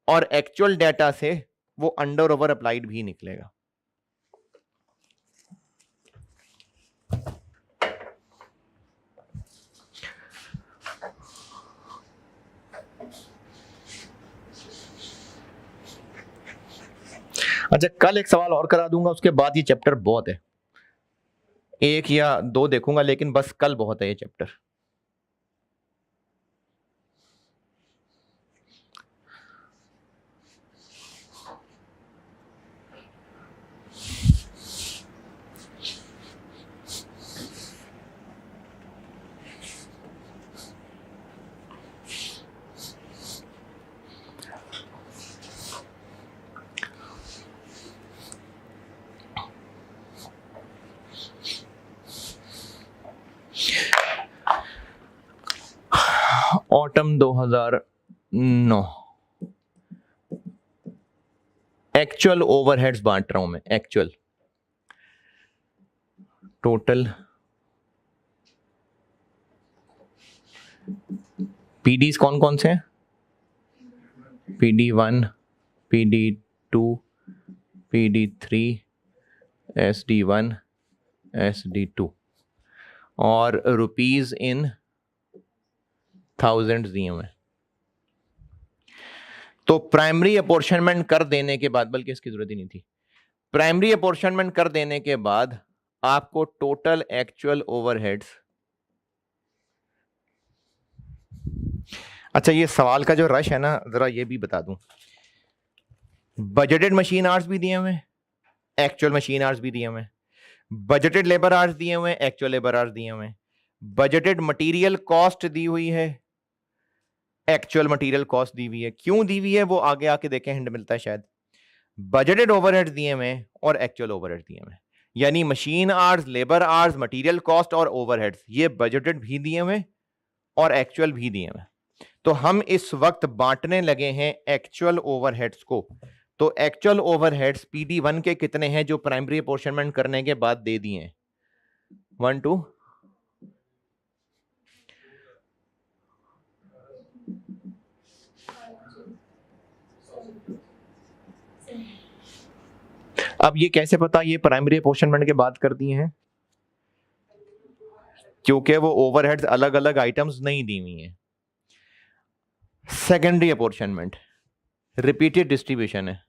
A: और एक्चुअल डाटा से वो अंडर ओवर अप्लाइड भी निकलेगा। अच्छा, कल एक सवाल और करा दूंगा, उसके बाद ये चैप्टर बहुत है, एक या दो देखूंगा, लेकिन बस कल बहुत है ये चैप्टर। ऑटम 2009 एक्चुअल ओवरहेड्स बांट रहा हूं मैं। एक्चुअल टोटल पीडीज कौन कौन से हैं? PD1, PD2, PD3, SD1, SD2 और रुपीज इन थाउजेंड्स दिए हुए। तो प्राइमरी अपॉर्शनमेंट कर देने के बाद, बल्कि इसकी जरूरत ही नहीं थी, प्राइमरी अपॉर्शनमेंट कर देने के बाद आपको टोटल एक्चुअल ओवरहेड्स। अच्छा, ये सवाल का जो रश है ना, जरा ये भी बता दूं, बजटेड मशीन आवर्स भी दिए हुए, एक्चुअल मशीन आवर्स भी दिए हुए, बजटेड लेबर आवर्स दिए हुए, एक्चुअल लेबर आवर्स दिए हुए, बजटेड मटेरियल कॉस्ट दी हुई है, एक्चुअल मटेरियल कॉस्ट दी हुई है। क्यों दी हुई है वो आगे आके देखें, हिंट मिलता है शायद। बजटेड ओवरहेड्स दिए हुए और एक्चुअल ओवरहेड्स दिए हुए, यानी machine hours, labour hours, material cost और ओवरहेड्स, ये बजटेड भी दिए हुए और एक्चुअल भी दिए हुए। तो हम इस वक्त बांटने लगे हैं एक्चुअल ओवरहेड्स को। तो एक्चुअल ओवरहेड्स PD1 के कितने हैं जो प्राइमरी अपॉर्शनमेंट करने के बाद दे दिए हैं? 1 2 अब ये कैसे पता ये प्राइमरी अपॉर्शनमेंट के बाद कर दिए हैं? क्योंकि वो ओवरहेड्स अलग अलग आइटम्स नहीं दी हुई हैं। सेकेंडरी अपॉर्शनमेंट रिपीटेड डिस्ट्रीब्यूशन है।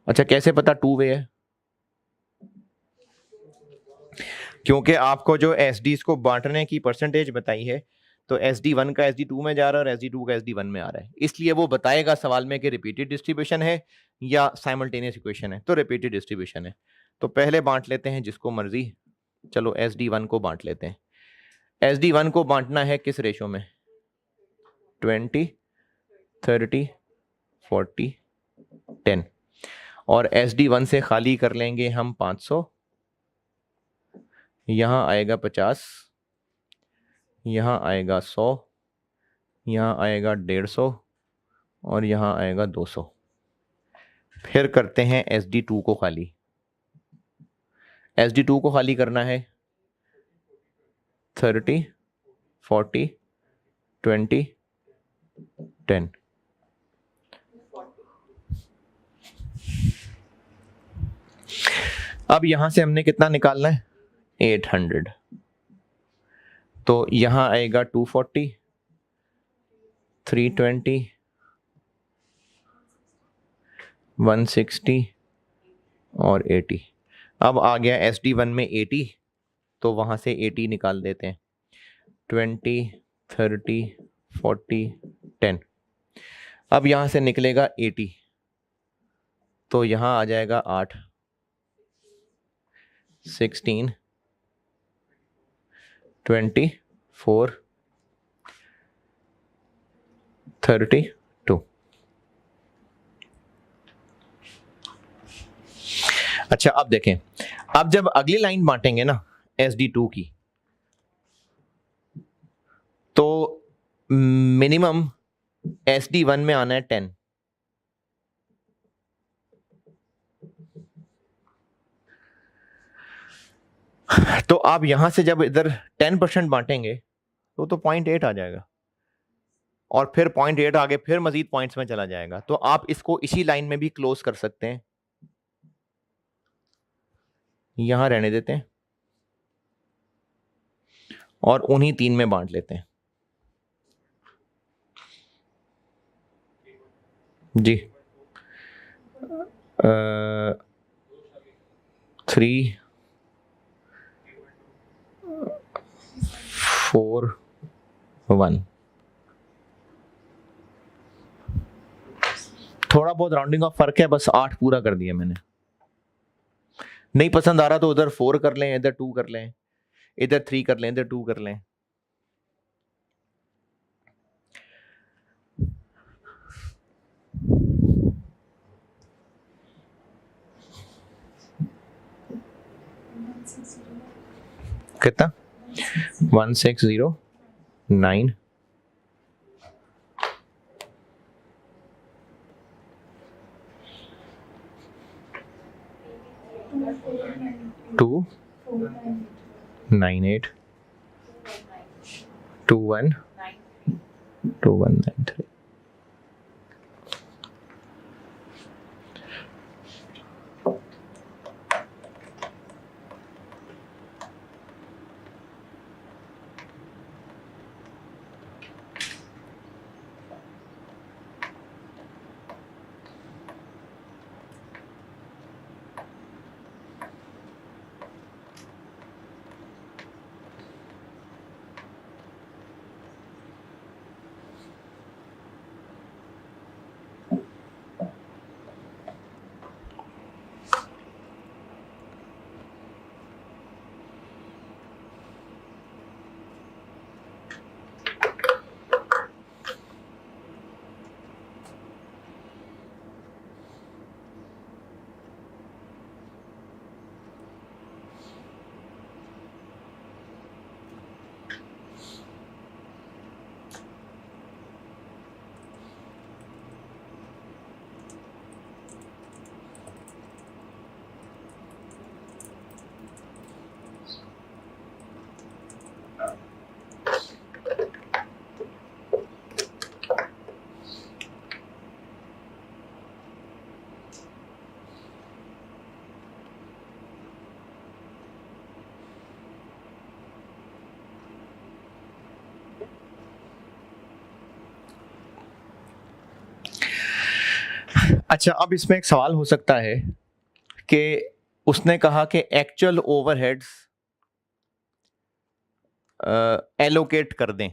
A: अच्छा, कैसे पता 2 वे है? क्योंकि आपको जो एसडीज को बांटने की परसेंटेज बताई है, तो SD1 का SD2 में जा रहा है और SD2 का SD1 में आ रहा है, इसलिए वो बताएगा सवाल में कि रिपीटेड डिस्ट्रीब्यूशन है या साइमल्टेनियस इक्वेशन है। तो रिपीटेड डिस्ट्रीब्यूशन है। तो पहले बांट लेते हैं जिसको मर्जी। चलो SD1 को बांट लेते हैं। SD1 को बांटना है किस रेशो में? 20, 30, 40, 10। और SD1 से खाली कर लेंगे हम 500, यहां आएगा 50, यहां आएगा 100, यहां आएगा 150 और यहां आएगा 200। फिर करते हैं SD2 को खाली। SD2 को खाली करना है 30, 40, 20, 10। अब यहां से हमने कितना निकालना है? 800। तो यहां आएगा 240, 320, 160 और 80। अब आ गया SD1 में 80, तो वहां से 80 निकाल देते हैं। 20, 30, 40, 10। अब यहां से निकलेगा 80, तो यहां आ जाएगा 8, 16, 24 32। अच्छा अब देखें, अब जब अगली लाइन बांटेंगे ना SD2 की, तो मिनिमम SD1 में आना है 10, तो आप यहां से जब इधर 10% बांटेंगे तो 0.8 आ जाएगा, और फिर 0.8 आगे फिर मजीद पॉइंट्स में चला जाएगा। तो आप इसको इसी लाइन में भी क्लोज कर सकते हैं, यहां रहने देते हैं और उन्हीं 3 में बांट लेते हैं। जी 3 4 1, थोड़ा बहुत राउंडिंग ऑफ फर्क है, बस 8 पूरा कर दिया मैंने। नहीं पसंद आ रहा तो उधर 4 कर लें, इधर 2 कर लें, इधर 3 कर लें, इधर 2 कर लें। कितना 1609 298 2193। अच्छा अब इसमें एक सवाल हो सकता है कि उसने कहा कि एक्चुअल ओवरहेड्स एलोकेट कर दें,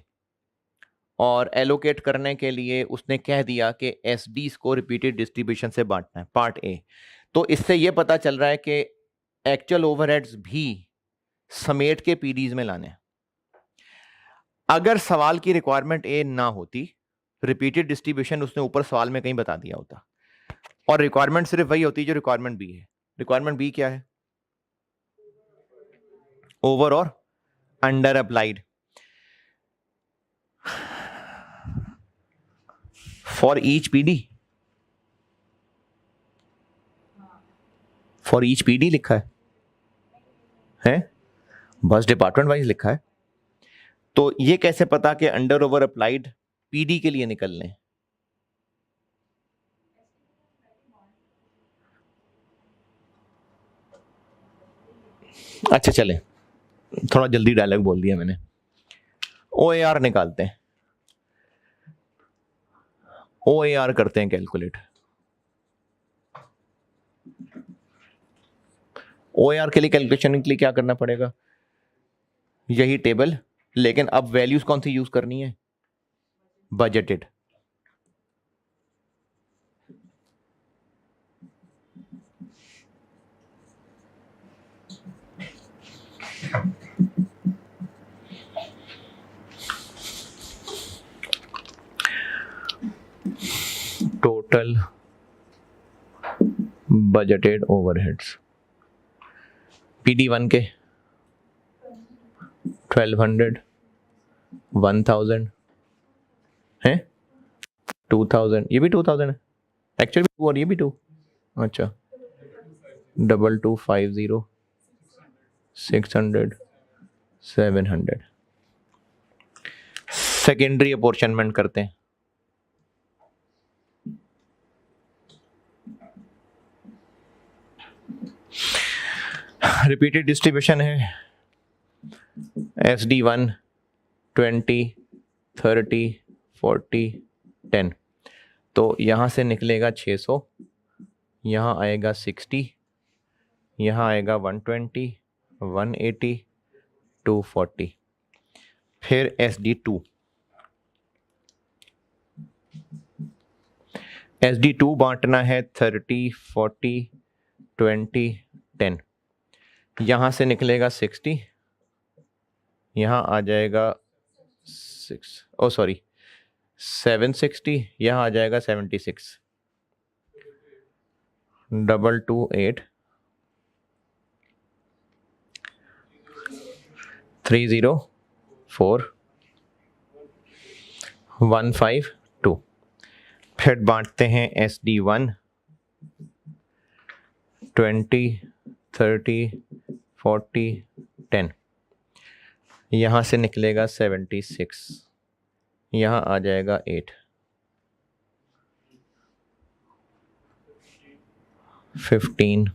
A: और एलोकेट करने के लिए उसने कह दिया कि एसडीज को रिपीटेड डिस्ट्रीब्यूशन से बांटना है, पार्ट ए। तो इससे यह पता चल रहा है कि एक्चुअल ओवरहेड्स भी समेट के पीडीज में लाने हैं। अगर सवाल की रिक्वायरमेंट ए ना होती, रिपीटेड डिस्ट्रीब्यूशन उसने ऊपर सवाल में कहीं बता दिया होता, और रिक्वायरमेंट सिर्फ वही होती जो रिक्वायरमेंट बी है। रिक्वायरमेंट बी क्या है? ओवर और under applied for each PD, for each PD लिखा है बस डिपार्टमेंट वाइज लिखा है। तो ये कैसे पता कि अंडर ओवर अप्लाइड पीडी के लिए निकल लें? अच्छा चले, थोड़ा जल्दी डायलॉग बोल दिया मैंने। OAR निकालते हैं, OAR करते हैं कैलकुलेट। OAR के लिए कैलकुलेशन के लिए क्या करना पड़ेगा? यही टेबल, लेकिन अब वैल्यूज कौन सी यूज करनी है? Budgeted. Total budgeted overheads PD1 के 1200, 1000 है, 2000, ये भी 2000 है एक्चुअली, और ये भी 2, अच्छा 2250, 600, 700। सेकेंडरी अपोर्शनमेंट करते हैं। रिपीटेड डिस्ट्रीब्यूशन है, SD1 20, 30, 40, 10। तो यहाँ से निकलेगा 600, यहाँ आएगा 60, यहाँ आएगा 120, 180, 240। फिर SD2, SD2 बांटना है 30, 40, 20, 10। यहाँ से निकलेगा 60, यहाँ आ जाएगा 760, यहाँ आ जाएगा 76, 228, 304, 152। फिर बांटते हैं SD1 20, 30, 40, 10। यहाँ से निकलेगा 76, यहाँ आ जाएगा 8, 15,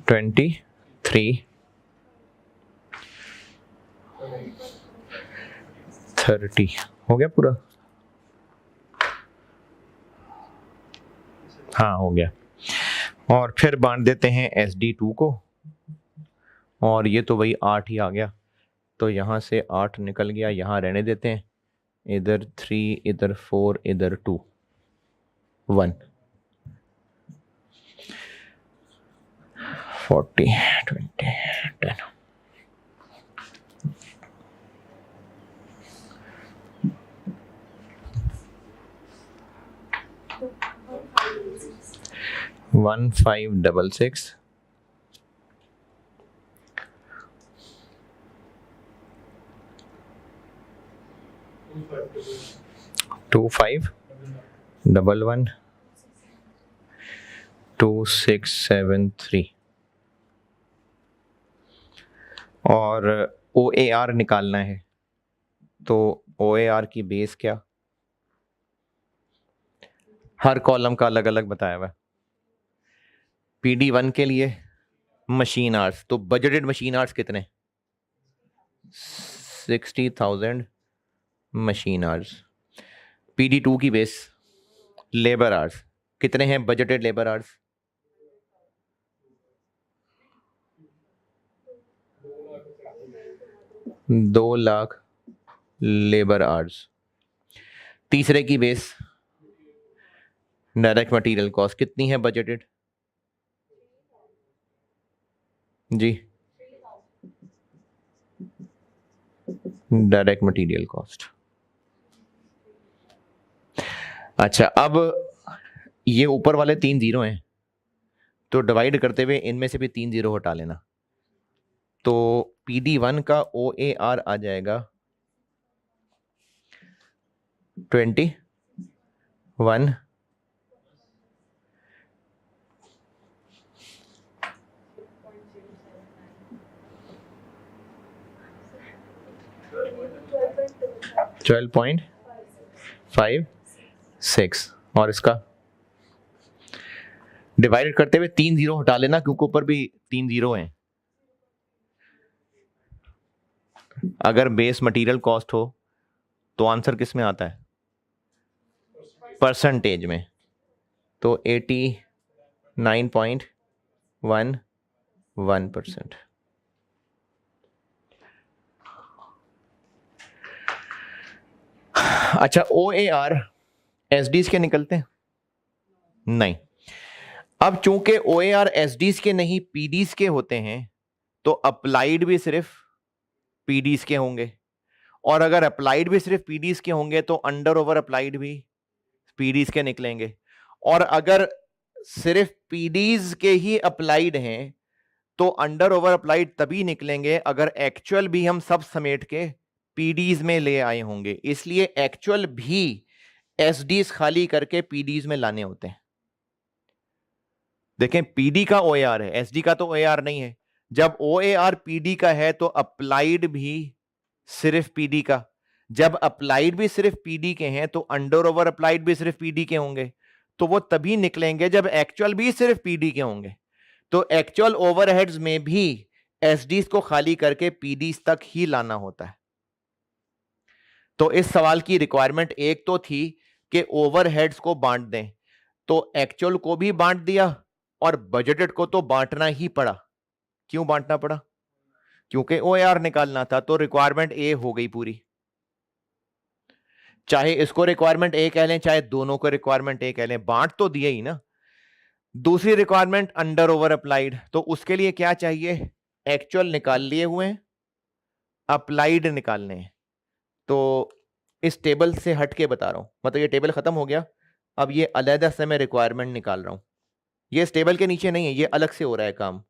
A: 23, 30। हो गया पूरा? हाँ हो गया। और फिर बांट देते हैं SD2 को, और ये तो वही 8 ही आ गया, तो यहाँ से 8 निकल गया, यहाँ रहने देते हैं, इधर 3, इधर 4, इधर 2, 1, 40, 20, 10। One 566, 2511, 2673। और OAR निकालना है, तो OAR की बेस क्या, हर कॉलम का अलग अलग बताया हुआ है। PD1 के लिए मशीन आवर्स, तो बजटेड मशीन आवर्स कितने, 60,000 मशीन आवर्स। PD2 की बेस लेबर आवर्स कितने हैं, budgeted labour hours 2 lakh labour hours. तीसरे की बेस डायरेक्ट मटेरियल कॉस्ट कितनी है बजटेड जी, डायरेक्ट मटेरियल कॉस्ट। अच्छा, अब ये ऊपर वाले 3 जीरो हैं, तो डिवाइड करते हुए इनमें से भी 3 जीरो हटा लेना, तो PD1 का OAR आ जाएगा 21, 12.56। और इसका डिवाइड करते हुए 3 जीरो हटा लेना, क्योंकि ऊपर भी 3 जीरो हैं। अगर बेस मटेरियल कॉस्ट हो तो आंसर किस में आता है, परसेंटेज में, तो 89.11%। अच्छा, OAR SDs के निकलते हैं नहीं। अब चूंकि OAR SDs के नहीं PDs के होते हैं, तो अप्लाइड भी सिर्फ PDs के होंगे, और अगर अप्लाइड भी सिर्फ पीडीज के होंगे तो अंडर ओवर अप्लाइड भी पीडीज के निकलेंगे, और अगर सिर्फ पीडीज के ही अप्लाइड हैं तो अंडर ओवर अप्लाइड तभी निकलेंगे अगर एक्चुअल भी हम सब समेट के पीडीज में ले आए होंगे। इसलिए एक्चुअल भी एसडीज खाली करके पीडीज में लाने होते हैं। देखें, पीडी का ओएआर है, एसडी का तो ओएआर नहीं है। जब ओएआर पीडी का है तो अप्लाइड भी सिर्फ पीडी का, जब अप्लाइड भी सिर्फ पीडी के हैं तो अंडर ओवर अप्लाइड भी सिर्फ पीडी के होंगे, तो वो तभी निकलेंगे जब एक्चुअल भी सिर्फ पीडी के होंगे। तो एक्चुअल ओवरहेड्स में भी एसडीज को खाली करके पीडीज तक ही लाना होता है। तो इस सवाल की रिक्वायरमेंट एक तो थी कि ओवरहेड्स को बांट दें, तो एक्चुअल को भी बांट दिया और बजटेड को तो बांटना ही पड़ा। क्यों बांटना पड़ा? क्योंकि ओएआर निकालना था। तो रिक्वायरमेंट ए हो गई पूरी। चाहे इसको रिक्वायरमेंट ए कह लें, चाहे दोनों को रिक्वायरमेंट ए कह लें, बांट तो दिए ही ना। दूसरी रिक्वायरमेंट अंडर ओवर अप्लाइड, तो उसके लिए क्या चाहिए? एक्चुअल निकाल लिए हुए हैं, अप्लाइड निकालने हैं। तो इस टेबल से हट के बता रहा हूं, मतलब ये टेबल खत्म हो गया, अब ये अलग से मैं रिक्वायरमेंट निकाल रहा हूं। ये इस टेबल के नीचे नहीं है, ये अलग से हो रहा है काम।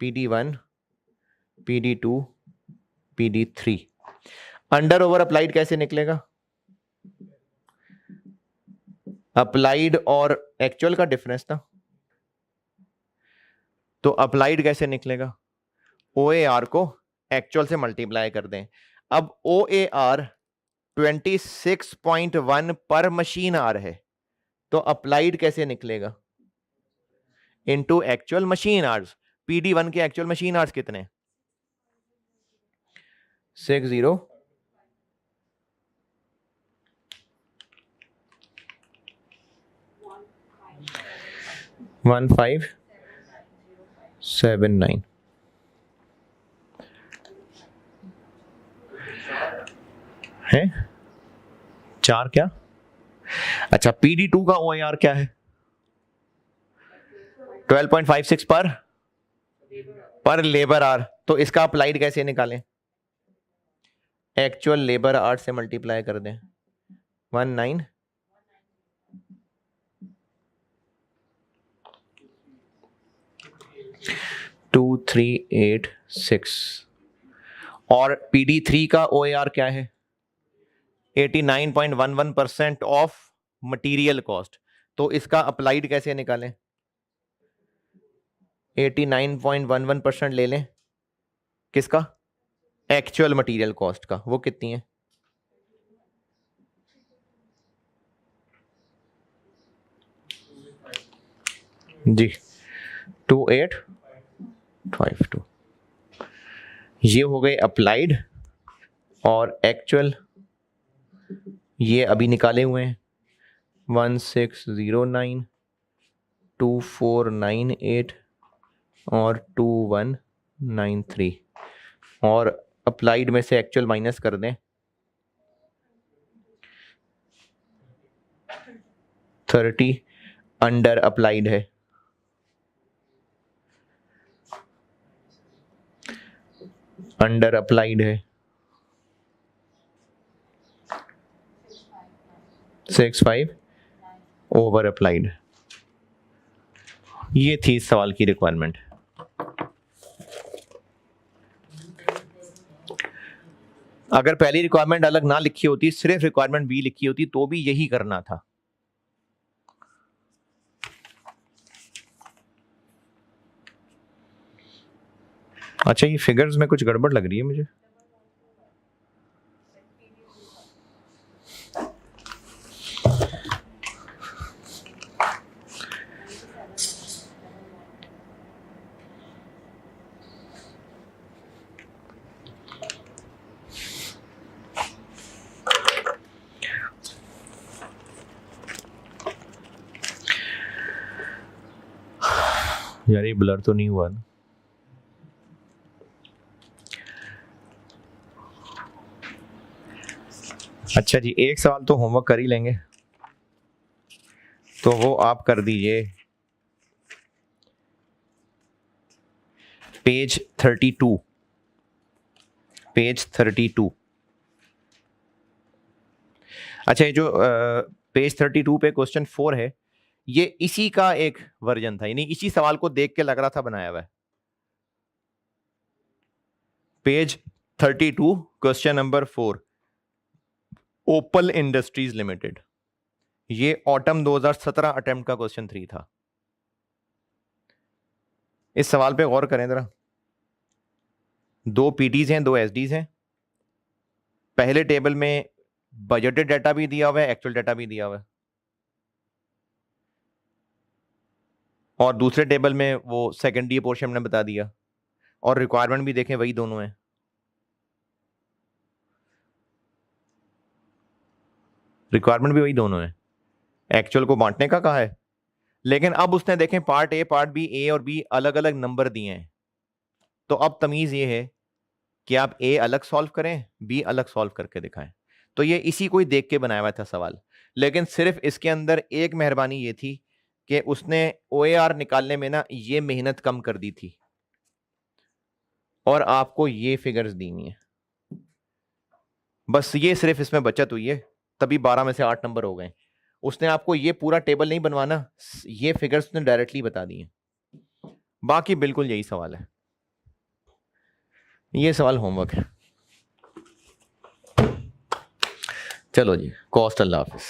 A: PD1, PD2, PD3। Under over applied कैसे निकलेगा? अप्लाइड और एक्चुअल का डिफरेंस था। तो अप्लाइड कैसे निकलेगा? ओएआर को एक्चुअल से मल्टीप्लाई कर दें। अब ओएआर 26.1 पर मशीन आर है, तो अप्लाइड कैसे निकलेगा? Into actual machine hours. PD1 के एक्चुअल मशीन आवर्स कितने? 60 1579 है। 4 क्या? अच्छा, PD2 का OAR क्या है? 12.56 पर लेबर आवर। तो इसका अप्लाइड कैसे निकालें? एक्चुअल लेबर आवर से मल्टीप्लाई कर दें। 192386। और PD3 का OAR क्या है? 89.11% ऑफ मटीरियल कॉस्ट। तो इसका अप्लाइड कैसे निकालें? 89.11% ले लें। किसका? एक्चुअल मटीरियल कॉस्ट का। वो कितनी है? जी 2852। ये हो गए अप्लाइड और एक्चुअल, ये अभी निकाले हुए हैं। 1609, 2498 और 2193। और अप्लाइड में से एक्चुअल माइनस कर दें। 30 अंडर अप्लाइड है। अंडर अप्लाइड है 65 ओवर अप्लाइड। ये थी इस सवाल की रिक्वायरमेंट। अगर पहली रिक्वायरमेंट अलग ना लिखी होती, सिर्फ रिक्वायरमेंट बी लिखी होती, तो भी यही करना था। अच्छा, ये फिगर्स में कुछ गड़बड़ लग रही है मुझे। यार ये ब्लर तो नहीं हुआ ना? अच्छा जी, एक सवाल तो होमवर्क कर ही लेंगे, तो वो आप कर दीजिए। पेज 32। अच्छा, ये जो पेज 32 पे क्वेश्चन 4 है, ये इसी का एक वर्जन था, यानी इसी सवाल को देख के लग रहा था बनाया हुआ है। पेज 32 क्वेश्चन नंबर 4, ओपल इंडस्ट्रीज लिमिटेड, ये ऑटम 2017 अटेम्प्ट का क्वेश्चन 3 था। इस सवाल पे गौर करें जरा। 2 पीटीज हैं, 2 एसडीज हैं। पहले टेबल में बजटेड डाटा भी दिया हुआ है, एक्चुअल डाटा भी दिया हुआ है, और दूसरे टेबल में वो सेकेंडरी पोर्शन ने बता दिया, और रिक्वायरमेंट भी देखें वही दोनों है। रिक्वायरमेंट भी वही दोनों है, एक्चुअल को बांटने का कहा है, लेकिन अब उसने देखें पार्ट ए पार्ट बी, ए और बी अलग अलग नंबर दिए हैं। तो अब तमीज ये है कि आप ए अलग सॉल्व करें, बी अलग सॉल्व करके दिखाएं। तो ये इसी को ही देख के बनाया हुआ था सवाल, लेकिन सिर्फ इसके अंदर एक मेहरबानी ये थी कि उसने OAR निकालने में ना ये मेहनत कम कर दी थी, और आपको ये फिगर्स दी हुई है। बस ये सिर्फ इसमें बचत हुई है, तभी 12 में से 8 नंबर हो गए। उसने आपको ये पूरा टेबल नहीं बनवाना, ये फिगर्स उसने डायरेक्टली बता दी हैं। बाकी बिल्कुल यही सवाल है, ये सवाल होमवर्क है। चलो जी, कॉस्ट, अल्लाह हाफिज।